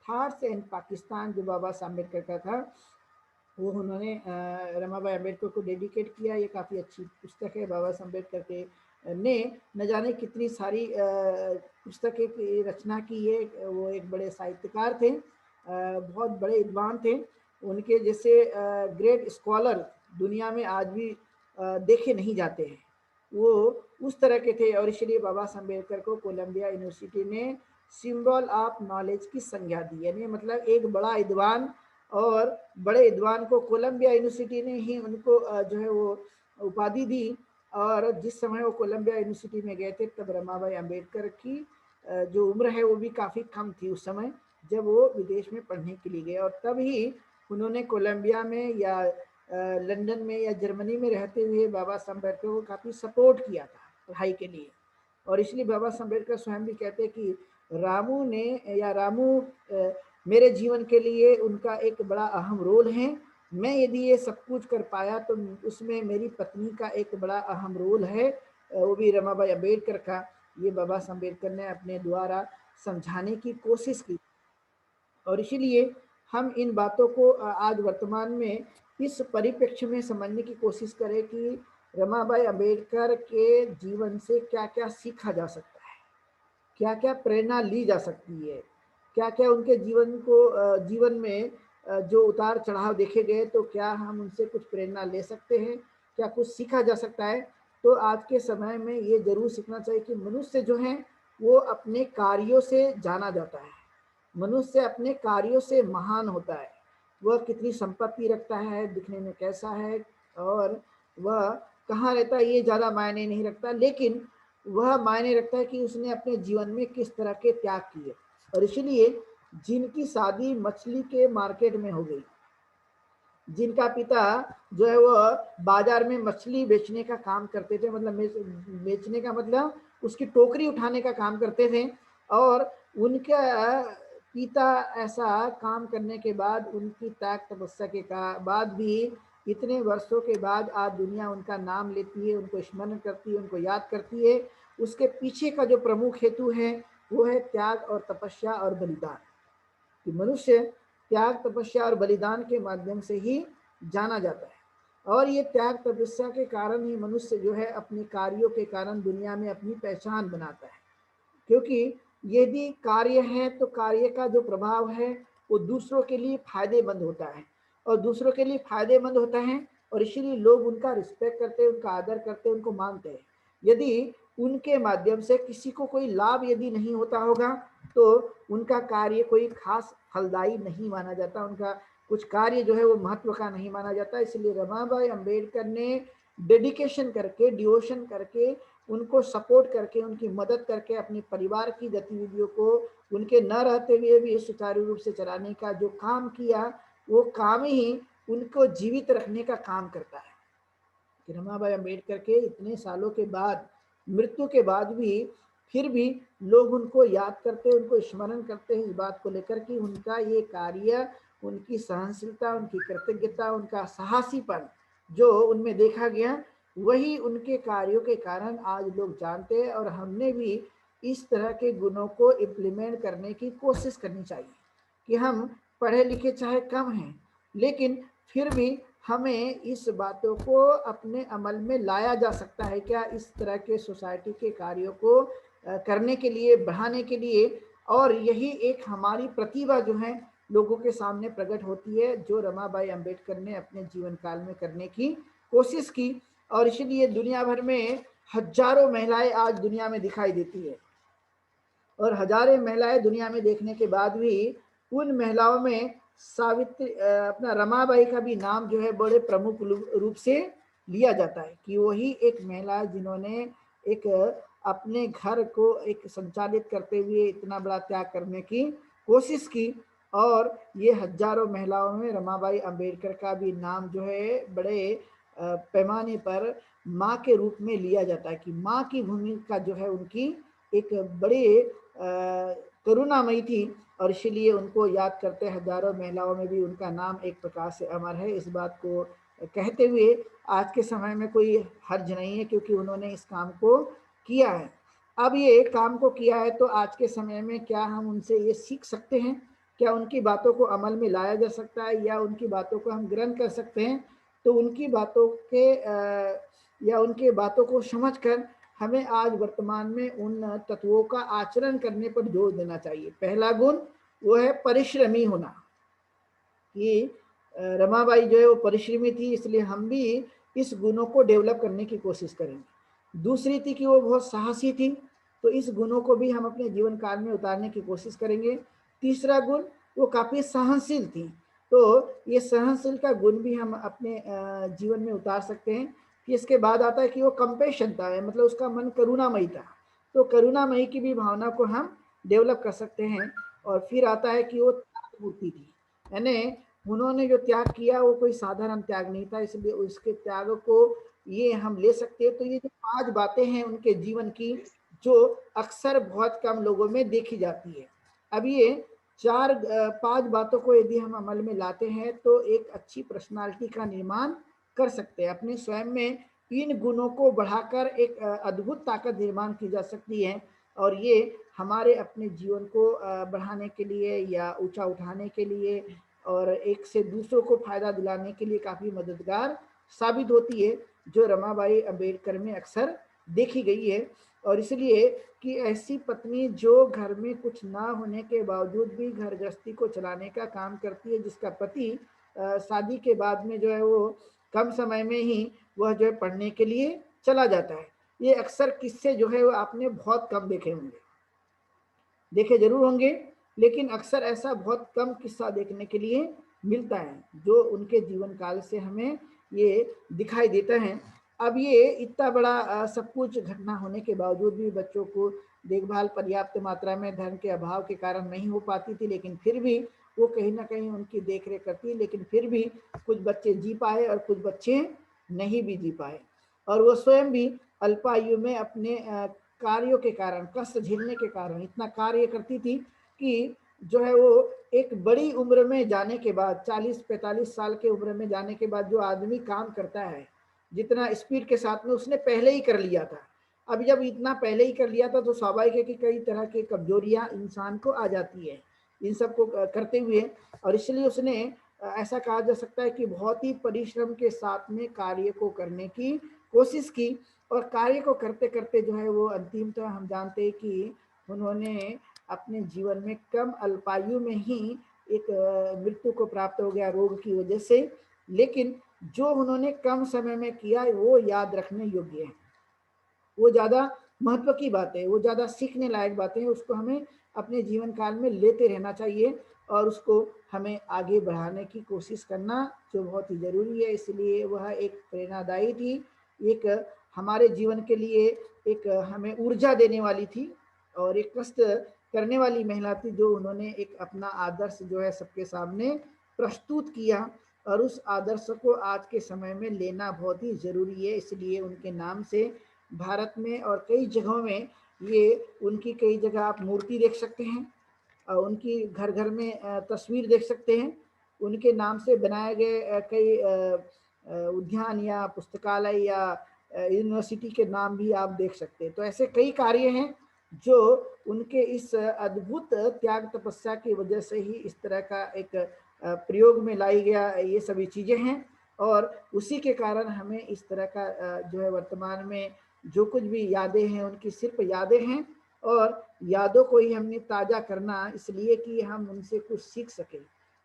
थॉट्स एंड पाकिस्तान जो बाबा साहब अम्बेडकर का था, वो उन्होंने रमाबाई अम्बेडकर को डेडिकेट किया। ये काफ़ी अच्छी पुस्तक है। बाबा साहब अम्बेडकर के ने न जाने कितनी सारी पुस्तकें की रचना की है। वो एक बड़े साहित्यकार थे, बहुत बड़े विद्वान थे। उनके जैसे ग्रेट स्कॉलर दुनिया में आज भी देखे नहीं जाते हैं। वो उस तरह के थे, और इसलिए बाबा साहब अम्बेडकर को कोलंबिया यूनिवर्सिटी ने सिंबल ऑफ नॉलेज की संज्ञा दी। यानी मतलब एक बड़ा विद्वान, और बड़े विद्वान को कोलंबिया यूनिवर्सिटी ने ही उनको जो है वो उपाधि दी। और जिस समय वो कोलंबिया यूनिवर्सिटी में गए थे, तब रमाबाई अम्बेडकर की जो उम्र है वो भी काफ़ी कम थी उस समय, जब वो विदेश में पढ़ने के लिए गए। और तब ही उन्होंने कोलंबिया में या लंदन में या जर्मनी में रहते हुए बाबा साहब अम्बेडकर को काफ़ी सपोर्ट किया था पढ़ाई के लिए। और इसलिए बाबा साहब अम्बेडकर स्वयं भी कहते हैं कि रामू ने या रामू मेरे जीवन के लिए उनका एक बड़ा अहम रोल है। मैं यदि ये सब कुछ कर पाया तो उसमें मेरी पत्नी का एक बड़ा अहम रोल है, वो भी रमाबाई अम्बेडकर का। ये बाबा साहब अम्बेडकर ने अपने द्वारा समझाने की कोशिश की। और इसीलिए हम इन बातों को आज वर्तमान में इस परिप्रेक्ष्य में समझने की कोशिश करें कि रमाबाई अम्बेडकर के जीवन से क्या-क्या सीखा जा सकता है, क्या-क्या प्रेरणा ली जा सकती है, क्या-क्या उनके जीवन में जो उतार-चढ़ाव देखे गए, तो क्या हम उनसे कुछ प्रेरणा ले सकते हैं, क्या कुछ सीखा जा सकता है? तो आज के समय में ये ज़रूर सीखना चाहिए कि मनुष्य जो है, वो अपने कार्यों से जाना जाता है। मनुष्य अपने कार्यों से महान होता है। वह कितनी संपत्ति रखता है, दिखने में कैसा है, और वह कहाँ रहता है, ये ज़्यादा मायने नहीं रखता, लेकिन वह मायने रखता है कि उसने अपने जीवन में किस तरह के त्याग किए। और इसलिए जिनकी शादी मछली के मार्केट में हो गई, जिनका पिता जो है वो बाजार में मछली बेचने का काम करते थे, मतलब बेचने का मतलब उसकी टोकरी उठाने का काम करते थे, और उनका पिता ऐसा काम करने के बाद, उनकी त्याग तपस्या के बाद भी इतने वर्षों के बाद आज दुनिया उनका नाम लेती है, उनको स्मरण करती है, उनको याद करती है। उसके पीछे का जो प्रमुख हेतु है वो है त्याग और तपस्या और बलिदान, कि मनुष्य त्याग तपस्या और बलिदान के माध्यम से ही जाना जाता है। और ये त्याग तपस्या के कारण ही मनुष्य जो है अपने कार्यों के कारण दुनिया में अपनी पहचान बनाता है। क्योंकि यदि कार्य है तो कार्य का जो प्रभाव है वो दूसरों के लिए फायदेमंद होता है, और दूसरों के लिए फायदेमंद होता है, और इसीलिए लोग उनका रिस्पेक्ट करते हैं, उनका आदर करते हैं, उनको मानते हैं। यदि उनके माध्यम से किसी को कोई लाभ यदि नहीं होता होगा, तो उनका कार्य कोई खास फलदायी नहीं माना जाता, उनका कुछ कार्य जो है वो महत्व का नहीं माना जाता। इसलिए रमाबाई अम्बेडकर ने डेडिकेशन करके, डिवोशन करके, उनको सपोर्ट करके, उनकी मदद करके अपने परिवार की गतिविधियों को उनके न रहते हुए भी सुचारू रूप से चलाने का जो काम किया, वो काम ही उनको जीवित रखने का काम करता है। कि रमाबाई अम्बेडकर के इतने सालों के बाद, मृत्यु के बाद भी, फिर भी लोग उनको याद करते हैं, उनको स्मरण करते हैं इस बात को लेकर कि उनका ये कार्य, उनकी सहनशीलता, उनकी कृतज्ञता, उनका साहसीपन जो उनमें देखा गया, वही उनके कार्यों के कारण आज लोग जानते हैं। और हमने भी इस तरह के गुणों को इम्प्लीमेंट करने की कोशिश करनी चाहिए कि हम पढ़े लिखे चाहे कम हैं, लेकिन फिर भी हमें इस बातों को अपने अमल में लाया जा सकता है क्या, इस तरह के सोसाइटी के कार्यों को करने के लिए, बढ़ाने के लिए। और यही एक हमारी प्रतिभा जो है लोगों के सामने प्रकट होती है, जो रमाबाई अम्बेडकर ने अपने जीवन काल में करने की कोशिश की। और इसलिए दुनिया भर में हजारों महिलाएं आज दुनिया में दिखाई देती है, और हजारों महिलाएं दुनिया में देखने के बाद भी उन महिलाओं में सावित्री, अपना रमाबाई का भी नाम जो है बड़े प्रमुख रूप से लिया जाता है कि वही एक महिला जिन्होंने एक अपने घर को एक संचालित करते हुए इतना बड़ा त्याग करने की कोशिश की। और ये हजारों महिलाओं में रमाबाई अम्बेडकर का भी नाम जो है बड़े पैमाने पर माँ के रूप में लिया जाता है, कि माँ की भूमिका जो है उनकी एक बड़े करुणामयी थी और इसीलिए उनको याद करते हजारों महिलाओं में भी उनका नाम एक प्रकार से अमर है। इस बात को कहते हुए आज के समय में कोई हर्ज नहीं है, क्योंकि उन्होंने इस काम को किया है। अब ये काम को किया है तो आज के समय में क्या हम उनसे ये सीख सकते हैं? क्या उनकी बातों को अमल में लाया जा सकता है या उनकी बातों को हम ग्रहण कर सकते हैं? तो उनकी बातों के या उनकी बातों को समझकर हमें आज वर्तमान में उन तत्वों का आचरण करने पर जोर देना चाहिए। पहला गुण वो है परिश्रमी होना, कि रमाबाई जो है वो परिश्रमी थी, इसलिए हम भी इस गुणों को डेवलप करने की कोशिश करेंगे। दूसरी थी कि वो बहुत साहसी थी, तो इस गुणों को भी हम अपने जीवन काल में उतारने की कोशिश करेंगे। तीसरा गुण, वो काफ़ी सहनशील थी, तो ये सहनशील का गुण भी हम अपने जीवन में उतार सकते हैं। फिर इसके बाद आता है कि वो कंपैशन था, मतलब उसका मन करुणामयी था, तो करुणामयी की भी भावना को हम डेवलप कर सकते हैं। और फिर आता है कि वो त्यागमूर्ति थी, यानी उन्होंने जो त्याग किया वो कोई साधारण त्याग नहीं था, इसलिए उसके त्याग को ये हम ले सकते हैं। तो ये जो 5 बातें हैं उनके जीवन की, जो अक्सर बहुत कम लोगों में देखी जाती है। अब ये 5 बातों को यदि हम अमल में लाते हैं तो एक अच्छी पर्सनालिटी का निर्माण कर सकते हैं। अपने स्वयं में इन गुणों को बढ़ाकर एक अद्भुत ताकत निर्माण की जा सकती है, और ये हमारे अपने जीवन को बढ़ाने के लिए या ऊंचा उठाने के लिए और एक से दूसरों को फायदा दिलाने के लिए काफ़ी मददगार साबित होती है, जो रमाबाई अंबेडकर में अक्सर देखी गई है। और इसलिए कि ऐसी पत्नी जो घर में कुछ ना होने के बावजूद भी घर गृहस्थी को चलाने का काम करती है, जिसका पति शादी के बाद में जो है वो कम समय में ही वह जो है पढ़ने के लिए चला जाता है। ये अक्सर किस्से जो है वो आपने बहुत कम देखे होंगे, देखे जरूर होंगे, लेकिन अक्सर ऐसा बहुत कम किस्सा देखने के लिए मिलता है जो उनके जीवन काल से हमें ये दिखाई देता है। अब ये इतना बड़ा सब कुछ घटना होने के बावजूद भी बच्चों को देखभाल पर्याप्त मात्रा में धन के अभाव के कारण नहीं हो पाती थी, लेकिन फिर भी वो कहीं ना कहीं उनकी देख रेख करती, लेकिन फिर भी कुछ बच्चे जी पाए और कुछ बच्चे नहीं भी जी पाए। और वो स्वयं भी अल्पायु में अपने कार्यों के कारण, कष्ट झेलने के कारण इतना कार्य करती थी कि जो है वो एक बड़ी उम्र में जाने के बाद, 40-45 साल के उम्र में जाने के बाद जो आदमी काम करता है जितना स्पीड के साथ में, उसने पहले ही कर लिया था। अब जब इतना पहले ही कर लिया था तो स्वाभाविक है कि कई तरह की कमजोरियां इंसान को आ जाती है इन सब को करते हुए। और इसलिए उसने ऐसा कहा जा सकता है कि बहुत ही परिश्रम के साथ में कार्य को करने की कोशिश की, और कार्य को करते करते जो है वो अंतिमतः हम जानते हैं कि उन्होंने अपने जीवन में कम अल्पायु में ही एक मृत्यु को प्राप्त हो गया रोग की वजह से। लेकिन जो उन्होंने कम समय में किया वो याद रखने योग्य है, वो ज़्यादा महत्व की बात है, वो ज़्यादा सीखने लायक बातें हैं, उसको हमें अपने जीवन काल में लेते रहना चाहिए और उसको हमें आगे बढ़ाने की कोशिश करना जो बहुत ही ज़रूरी है। इसलिए वह एक प्रेरणादायी थी, एक हमारे जीवन के लिए एक हमें ऊर्जा देने वाली थी और एक कष्ट करने वाली महिला थी, जो उन्होंने एक अपना आदर्श जो है सबके सामने प्रस्तुत किया, और उस आदर्श को आज के समय में लेना बहुत ही ज़रूरी है। इसलिए उनके नाम से भारत में और कई जगहों में ये उनकी कई जगह आप मूर्ति देख सकते हैं, उनकी घर घर में तस्वीर देख सकते हैं, उनके नाम से बनाए गए कई उद्यान या पुस्तकालय या यूनिवर्सिटी के नाम भी आप देख सकते हैं। तो ऐसे कई कार्य हैं जो उनके इस अद्भुत त्याग तपस्या की वजह से ही इस तरह का एक प्रयोग में लाई गया ये सभी चीज़ें हैं, और उसी के कारण हमें इस तरह का जो है वर्तमान में जो कुछ भी यादें हैं उनकी सिर्फ यादें हैं, और यादों को ही हमने ताज़ा करना इसलिए कि हम उनसे कुछ सीख सकें,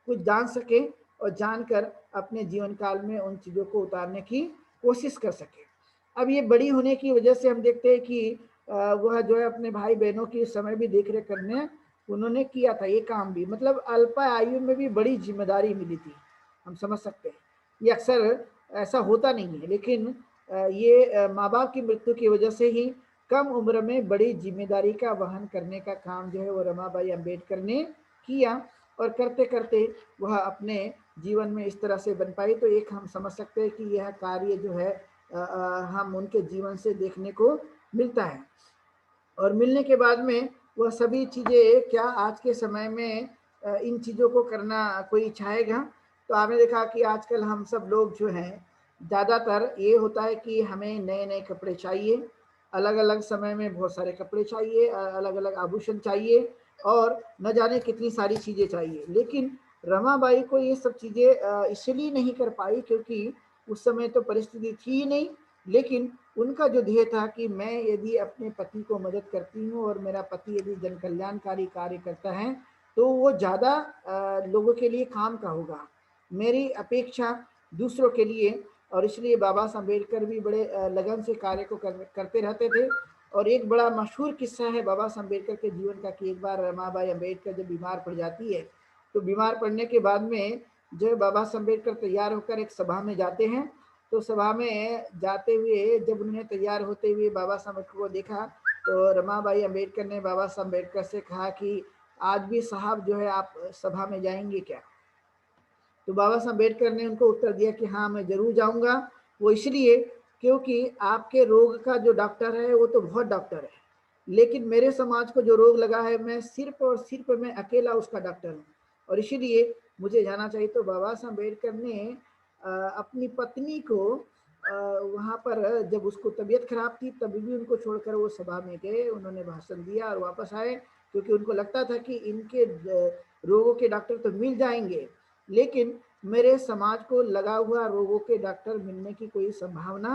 कुछ जान सकें, और जानकर अपने जीवन काल में उन चीज़ों को उतारने की कोशिश कर सकें। अब ये बड़ी होने की वजह से हम देखते हैं कि वह जो है अपने भाई बहनों की समय भी देख रेख करने उन्होंने किया था ये काम भी, मतलब अल्प आयु में भी बड़ी जिम्मेदारी मिली थी, हम समझ सकते हैं। ये अक्सर ऐसा होता नहीं है, लेकिन ये माँ बाप की मृत्यु की वजह से ही कम उम्र में बड़ी जिम्मेदारी का वहन करने का काम जो है वो रमाबाई अंबेडकर ने किया, और करते करते वह अपने जीवन में इस तरह से बन पाई। तो एक हम समझ सकते हैं कि यह कार्य जो है हम उनके जीवन से देखने को मिलता है। और मिलने के बाद में वह सभी चीज़ें क्या आज के समय में इन चीज़ों को करना कोई चाहेगा? तो आपने देखा कि आजकल हम सब लोग जो हैं, ज़्यादातर ये होता है कि हमें नए-नए कपड़े चाहिए, अलग-अलग समय में बहुत सारे कपड़े चाहिए, अलग-अलग आभूषण चाहिए और न जाने कितनी सारी चीज़ें चाहिए। लेकिन रमाबाई को ये सब चीज़ें इसलिए नहीं कर पाई क्योंकि उस समय तो परिस्थिति थी ही नहीं, लेकिन उनका जो ध्येय था कि मैं यदि अपने पति को मदद करती हूँ और मेरा पति यदि जन कल्याणकारी कार्य करता है, तो वो ज़्यादा लोगों के लिए काम का होगा। मेरी अपेक्षा दूसरों के लिए और इसलिए बाबा साहब अम्बेडकर भी बड़े लगन से कार्य को करते रहते थे। और एक बड़ा मशहूर किस्सा है बाबा साहब अम्बेडकर के जीवन का कि एक बार रमाबाई अम्बेडकर जब बीमार पड़ जाती है, तो बीमार पड़ने के बाद में जो बाबा साहब अम्बेडकर तैयार होकर एक सभा में जाते हैं, तो सभा में जाते हुए जब उन्हें तैयार होते हुए बाबा साहब अम्बेडकर को देखा, तो रमाबाई अम्बेडकर ने बाबा साहब अम्बेडकर से कहा कि आज भी साहब जो है आप सभा में जाएंगे क्या? तो बाबा साहब अम्बेडकर ने उनको उत्तर दिया कि हाँ मैं जरूर जाऊंगा। वो इसलिए क्योंकि आपके रोग का जो डॉक्टर है वो तो बहुत डॉक्टर है, लेकिन मेरे समाज को जो रोग लगा है मैं सिर्फ और सिर्फ मैं अकेला उसका डॉक्टर हूँ और इसीलिए मुझे जाना चाहिए। तो बाबा साहब अम्बेडकर ने अपनी पत्नी को वहाँ पर जब उसको तबीयत खराब थी तभी भी उनको छोड़कर वो सभा में गए, उन्होंने भाषण दिया और वापस आए क्योंकि उनको लगता था कि इनके रोगों के डॉक्टर तो मिल जाएंगे, लेकिन मेरे समाज को लगा हुआ रोगों के डॉक्टर मिलने की कोई संभावना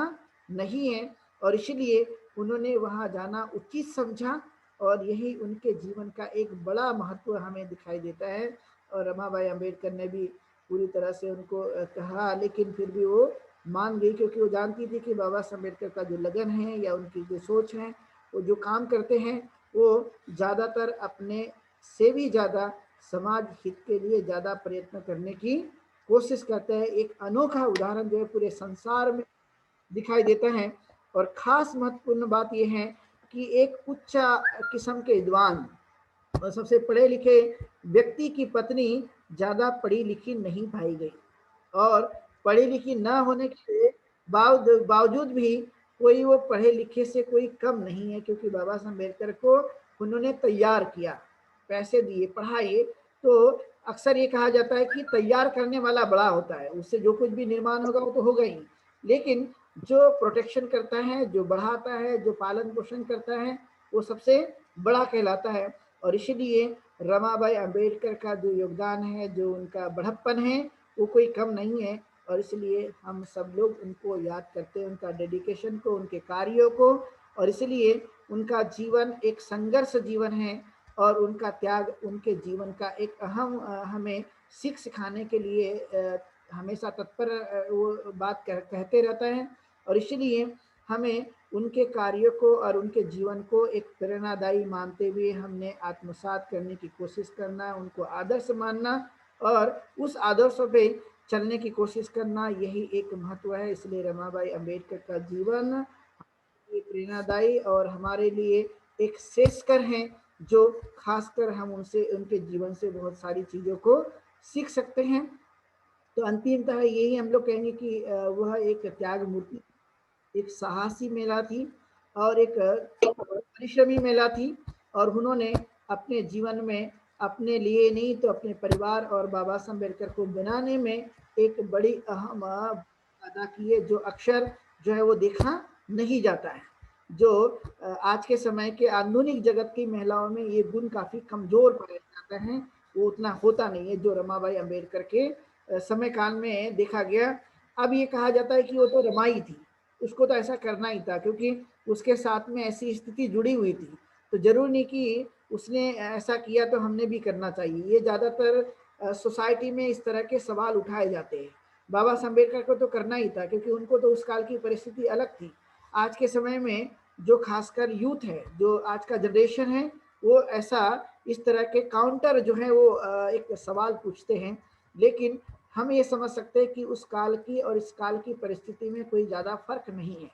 नहीं है और इसलिए उन्होंने वहाँ जाना उचित समझा और यही उनके जीवन का एक बड़ा महत्व हमें दिखाई देता है। और रमाबाई अम्बेडकर ने भी पूरी तरह से उनको कहा, लेकिन फिर भी वो मान गई क्योंकि वो जानती थी कि बाबा साहब अम्बेडकर का जो लगन है या उनकी जो सोच है, वो जो काम करते हैं वो ज़्यादातर अपने से भी ज़्यादा समाज हित के लिए ज़्यादा प्रयत्न करने की कोशिश करते हैं। एक अनोखा उदाहरण जो है पूरे संसार में दिखाई देता है और खास महत्वपूर्ण बात यह है कि एक उच्च किस्म के विद्वान और सबसे पढ़े लिखे व्यक्ति की पत्नी ज़्यादा पढ़ी लिखी नहीं पाई गई और पढ़ी लिखी न होने के बावजूद भी कोई वो पढ़े लिखे से कोई कम नहीं है क्योंकि बाबा साहब अम्बेडकर को उन्होंने तैयार किया, पैसे दिए, पढ़ाए। तो अक्सर ये कहा जाता है कि तैयार करने वाला बड़ा होता है, उससे जो कुछ भी निर्माण होगा वो तो होगा ही, लेकिन जो प्रोटेक्शन करता है, जो बढ़ाता है, जो पालन पोषण करता है, वो सबसे बड़ा कहलाता है। और इसीलिए रमाबाई अम्बेडकर का जो योगदान है, जो उनका बड़प्पन है, वो कोई कम नहीं है और इसलिए हम सब लोग उनको याद करते हैं, उनका डेडिकेशन को, उनके कार्यों को। और इसलिए उनका जीवन एक संघर्ष जीवन है और उनका त्याग उनके जीवन का एक अहम हमें सीख सिखाने के लिए हमेशा तत्पर वो बात कहते रहता है और इसलिए हमें उनके कार्यों को और उनके जीवन को एक प्रेरणादायी मानते हुए हमने आत्मसात करने की कोशिश करना, उनको आदर्श मानना और उस आदर्शों पे चलने की कोशिश करना, यही एक महत्व है। इसलिए रमाबाई अम्बेडकर का जीवन प्रेरणादायी और हमारे लिए एक श्रेष्ठकर है, जो खासकर हम उनसे उनके जीवन से बहुत सारी चीज़ों को सीख सकते हैं। तो अंतिमतः यही हम लोग कहेंगे कि वह एक त्याग मूर्ति, एक साहसी महिला थी और एक परिश्रमी महिला थी और उन्होंने अपने जीवन में अपने लिए नहीं तो अपने परिवार और बाबा साहब अम्बेडकर को बनाने में एक बड़ी अहम अदा की है, जो अक्सर जो है वो देखा नहीं जाता है। जो आज के समय के आधुनिक जगत की महिलाओं में ये गुण काफ़ी कमज़ोर पाया जाता है, वो उतना होता नहीं है जो रमाबाई अम्बेडकर के समय काल में देखा गया। अब ये कहा जाता है कि वो तो रमाई थी, उसको तो ऐसा करना ही था क्योंकि उसके साथ में ऐसी स्थिति जुड़ी हुई थी, तो जरूर नहीं कि उसने ऐसा किया तो हमने भी करना चाहिए। ये ज़्यादातर सोसाइटी में इस तरह के सवाल उठाए जाते हैं। बाबा साहब अम्बेडकर को तो करना ही था क्योंकि उनको तो उस काल की परिस्थिति अलग थी। आज के समय में जो खासकर यूथ है, जो आज का जनरेशन है, वो ऐसा इस तरह के काउंटर जो है वो एक सवाल पूछते हैं, लेकिन हम ये समझ सकते हैं कि उस काल की और इस काल की परिस्थिति में कोई ज़्यादा फर्क नहीं है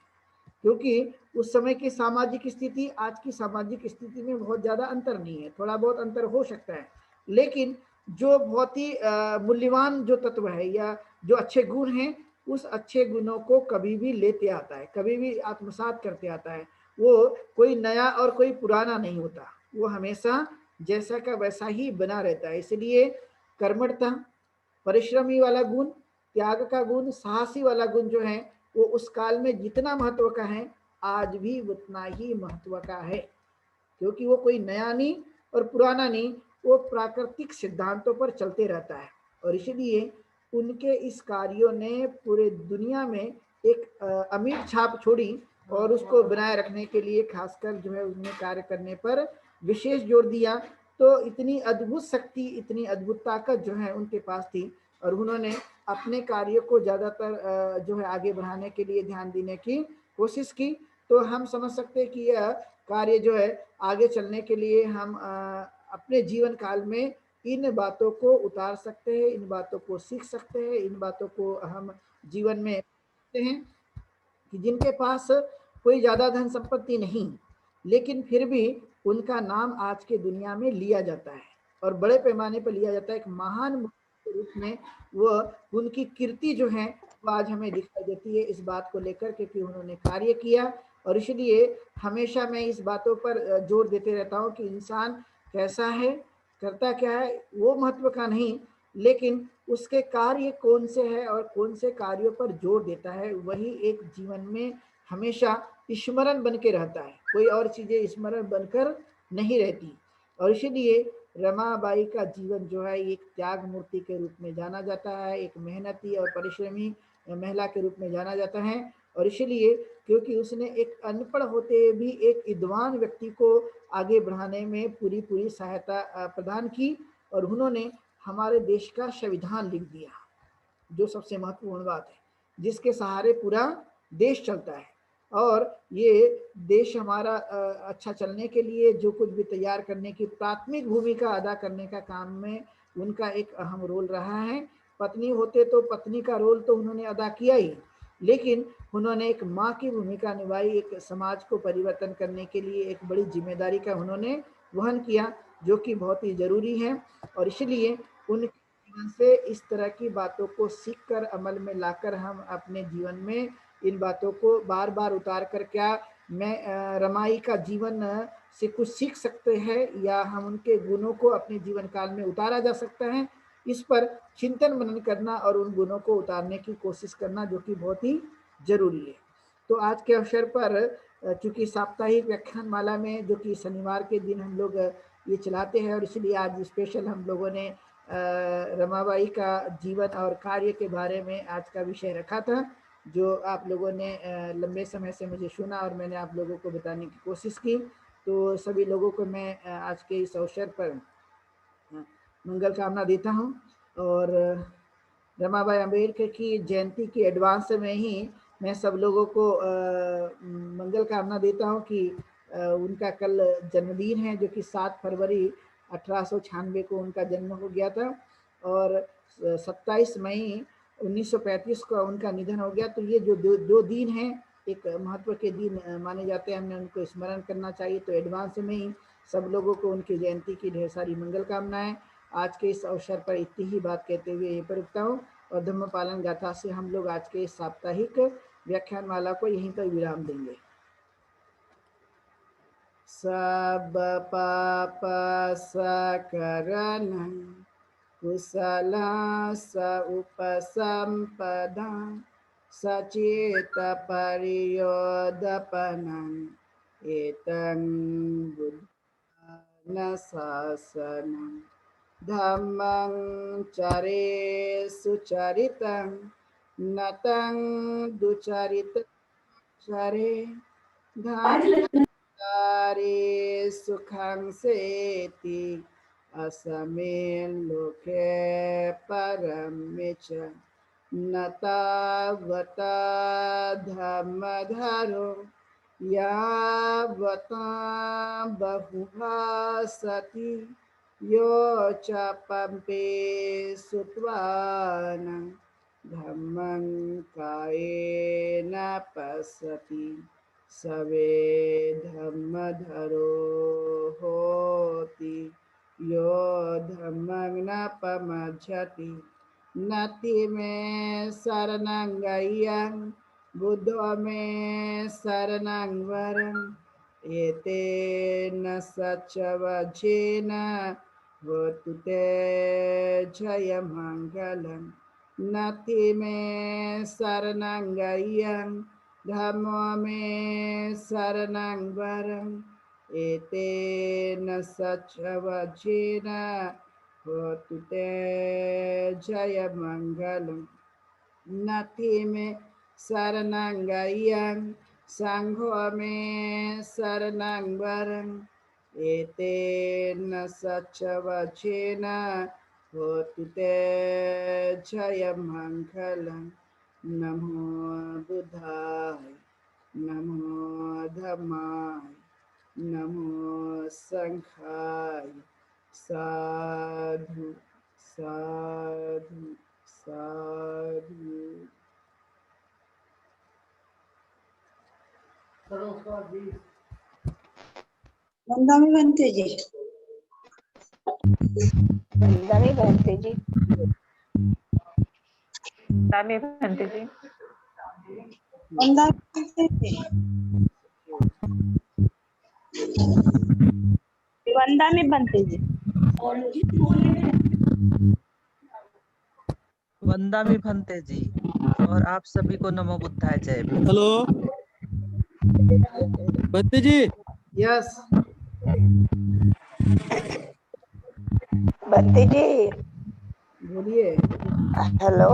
क्योंकि उस समय की सामाजिक स्थिति आज की सामाजिक स्थिति में बहुत ज़्यादा अंतर नहीं है, थोड़ा बहुत अंतर हो सकता है, लेकिन जो बहुत ही मूल्यवान जो तत्व है या जो अच्छे गुण हैं, उस अच्छे गुणों को कभी भी लेते आता है, कभी भी आत्मसात करते आता है वो कोई नया और कोई पुराना नहीं होता, वो हमेशा जैसा का वैसा ही बना रहता है। इसलिए कर्मठता, परिश्रमी वाला गुण, त्याग का गुण, साहसी वाला गुण जो है वो उस काल में जितना महत्व का है आज भी उतना ही महत्व का है, क्योंकि वो कोई नया नहीं और पुराना नहीं, वो प्राकृतिक सिद्धांतों पर चलते रहता है। और इसलिए उनके इस कार्यों ने पूरे दुनिया में एक अमिट छाप छोड़ी और उसको बनाए रखने के लिए खासकर जो है उन्हें कार्य करने पर विशेष जोर दिया। तो इतनी अद्भुत शक्ति, इतनी अद्भुत ताकत जो है उनके पास थी और उन्होंने अपने कार्य को ज़्यादातर जो है आगे बढ़ाने के लिए ध्यान देने की कोशिश की। तो हम समझ सकते हैं कि यह कार्य जो है आगे चलने के लिए हम अपने जीवन काल में इन बातों को उतार सकते हैं, इन बातों को सीख सकते हैं, इन बातों को हम जीवन में देखते हैं कि जिनके पास कोई ज़्यादा धन संपत्ति नहीं, लेकिन फिर भी उनका नाम आज के दुनिया में लिया जाता है और बड़े पैमाने पर लिया जाता है। एक महान के रूप में वो उनकी कीर्ति जो है वो आज हमें दिखाई देती है इस बात को लेकर के कि उन्होंने कार्य किया। और इसलिए हमेशा मैं इस बातों पर जोर देते रहता हूँ कि इंसान कैसा है, करता क्या है, वो महत्व का नहीं, लेकिन उसके कार्य कौन से है और कौन से कार्यों पर जोर देता है, वही एक जीवन में हमेशा स्मरण बन के रहता है। कोई और चीजें स्मरण बनकर नहीं रहती। और इसीलिए रमाबाई का जीवन जो है एक त्याग मूर्ति के रूप में जाना जाता है, एक मेहनती और परिश्रमी महिला के रूप में जाना जाता है। और इसलिए क्योंकि उसने एक अनपढ़ होते हुए भी एक विद्वान व्यक्ति को आगे बढ़ाने में पूरी पूरी सहायता प्रदान की और उन्होंने हमारे देश का संविधान लिख दिया, जो सबसे महत्वपूर्ण बात है, जिसके सहारे पूरा देश चलता है। और ये देश हमारा अच्छा चलने के लिए जो कुछ भी तैयार करने की प्राथमिक भूमिका अदा करने का काम में उनका एक अहम रोल रहा है। पत्नी होते तो पत्नी का रोल तो उन्होंने अदा किया ही, लेकिन उन्होंने एक माँ की भूमिका निभाई, एक समाज को परिवर्तन करने के लिए एक बड़ी जिम्मेदारी का उन्होंने वहन किया, जो कि बहुत ही जरूरी है। और इसलिए उन जीवन से इस तरह की बातों को सीख कर अमल में लाकर हम अपने जीवन में इन बातों को बार बार उतार कर क्या मैं रमाई का जीवन से कुछ सीख सकते हैं या हम उनके गुणों को अपने जीवन काल में उतारा जा सकता है, इस पर चिंतन मनन करना और उन गुणों को उतारने की कोशिश करना जो कि बहुत ही जरूरी है। तो आज के अवसर पर चूंकि साप्ताहिक व्याख्यान माला में जो कि शनिवार के दिन हम लोग ये चलाते हैं और इसलिए आज स्पेशल हम लोगों ने रमाबाई का जीवन और कार्य के बारे में आज का विषय रखा था, जो आप लोगों ने लंबे समय से मुझे सुना और मैंने आप लोगों को बताने की कोशिश की। तो सभी लोगों को मैं आज के इस अवसर पर मंगल कामना देता हूँ और रमाबाई अम्बेडकर की जयंती की एडवांस में ही मैं सब लोगों को मंगल कामना देता हूँ कि उनका कल जन्मदिन है, जो कि 7 फरवरी 1896 को उनका जन्म हो गया था और 27 मई 1935 को उनका निधन हो गया। तो ये जो दो दिन हैं एक महत्व के दिन माने जाते हैं, हमने उनको स्मरण करना चाहिए। तो एडवांस में ही सब लोगों को उनकी जयंती की ढेर सारी मंगल कामनाएं। आज के इस अवसर पर इतनी ही बात कहते हुए यहीं पर रुकता हूँ और धम्म पालन गाथा से हम लोग आज के इस साप्ताहिक व्याख्यान माला को यहीं पर विराम देंगे। सब पाप सकरण कुशल स उपसंपदा सचेत परियोदपनं एतं बुद्धं शासनं धम्मं चरे सुचरितं नतं दुचरित चरे धम्मचारे सुखं सेति असमेन लोके परमेच न तावता धम्मधरो यावता बहुभासति यो च पंपे सुत्वान धम्मं कायेन पश्यति सवे धम्मधरो होति यो धम्मं न पमज्झति नति में शरणं गय्यं बुद्धो में शरणं वरं एतेन सचवचेन होतु ते जयमङ्गलं नति मे शरणं गय्यं धम्मो मे शरणं वरम् एतेन सचवचेन होतु ते जयमङ्गलं नति मे शरणं गय्यं संघो मे शरणं वरम् एतेन सचवचेन होतु ते जयमङ्गलं नमो बुद्धाय नमो धम्माय नमो संघाय साधु साधु साधु। वंदामी बनते जी। वंदामी बनते जी। वंदामी बनते जी। वंदामी बनते जी। वंदामी बनते जी। वंदामी भंते जी और आप सभी को नमो बुद्धाय जय भीम। हेलो भंते जी। यस बनते जी बोलिए। हेलो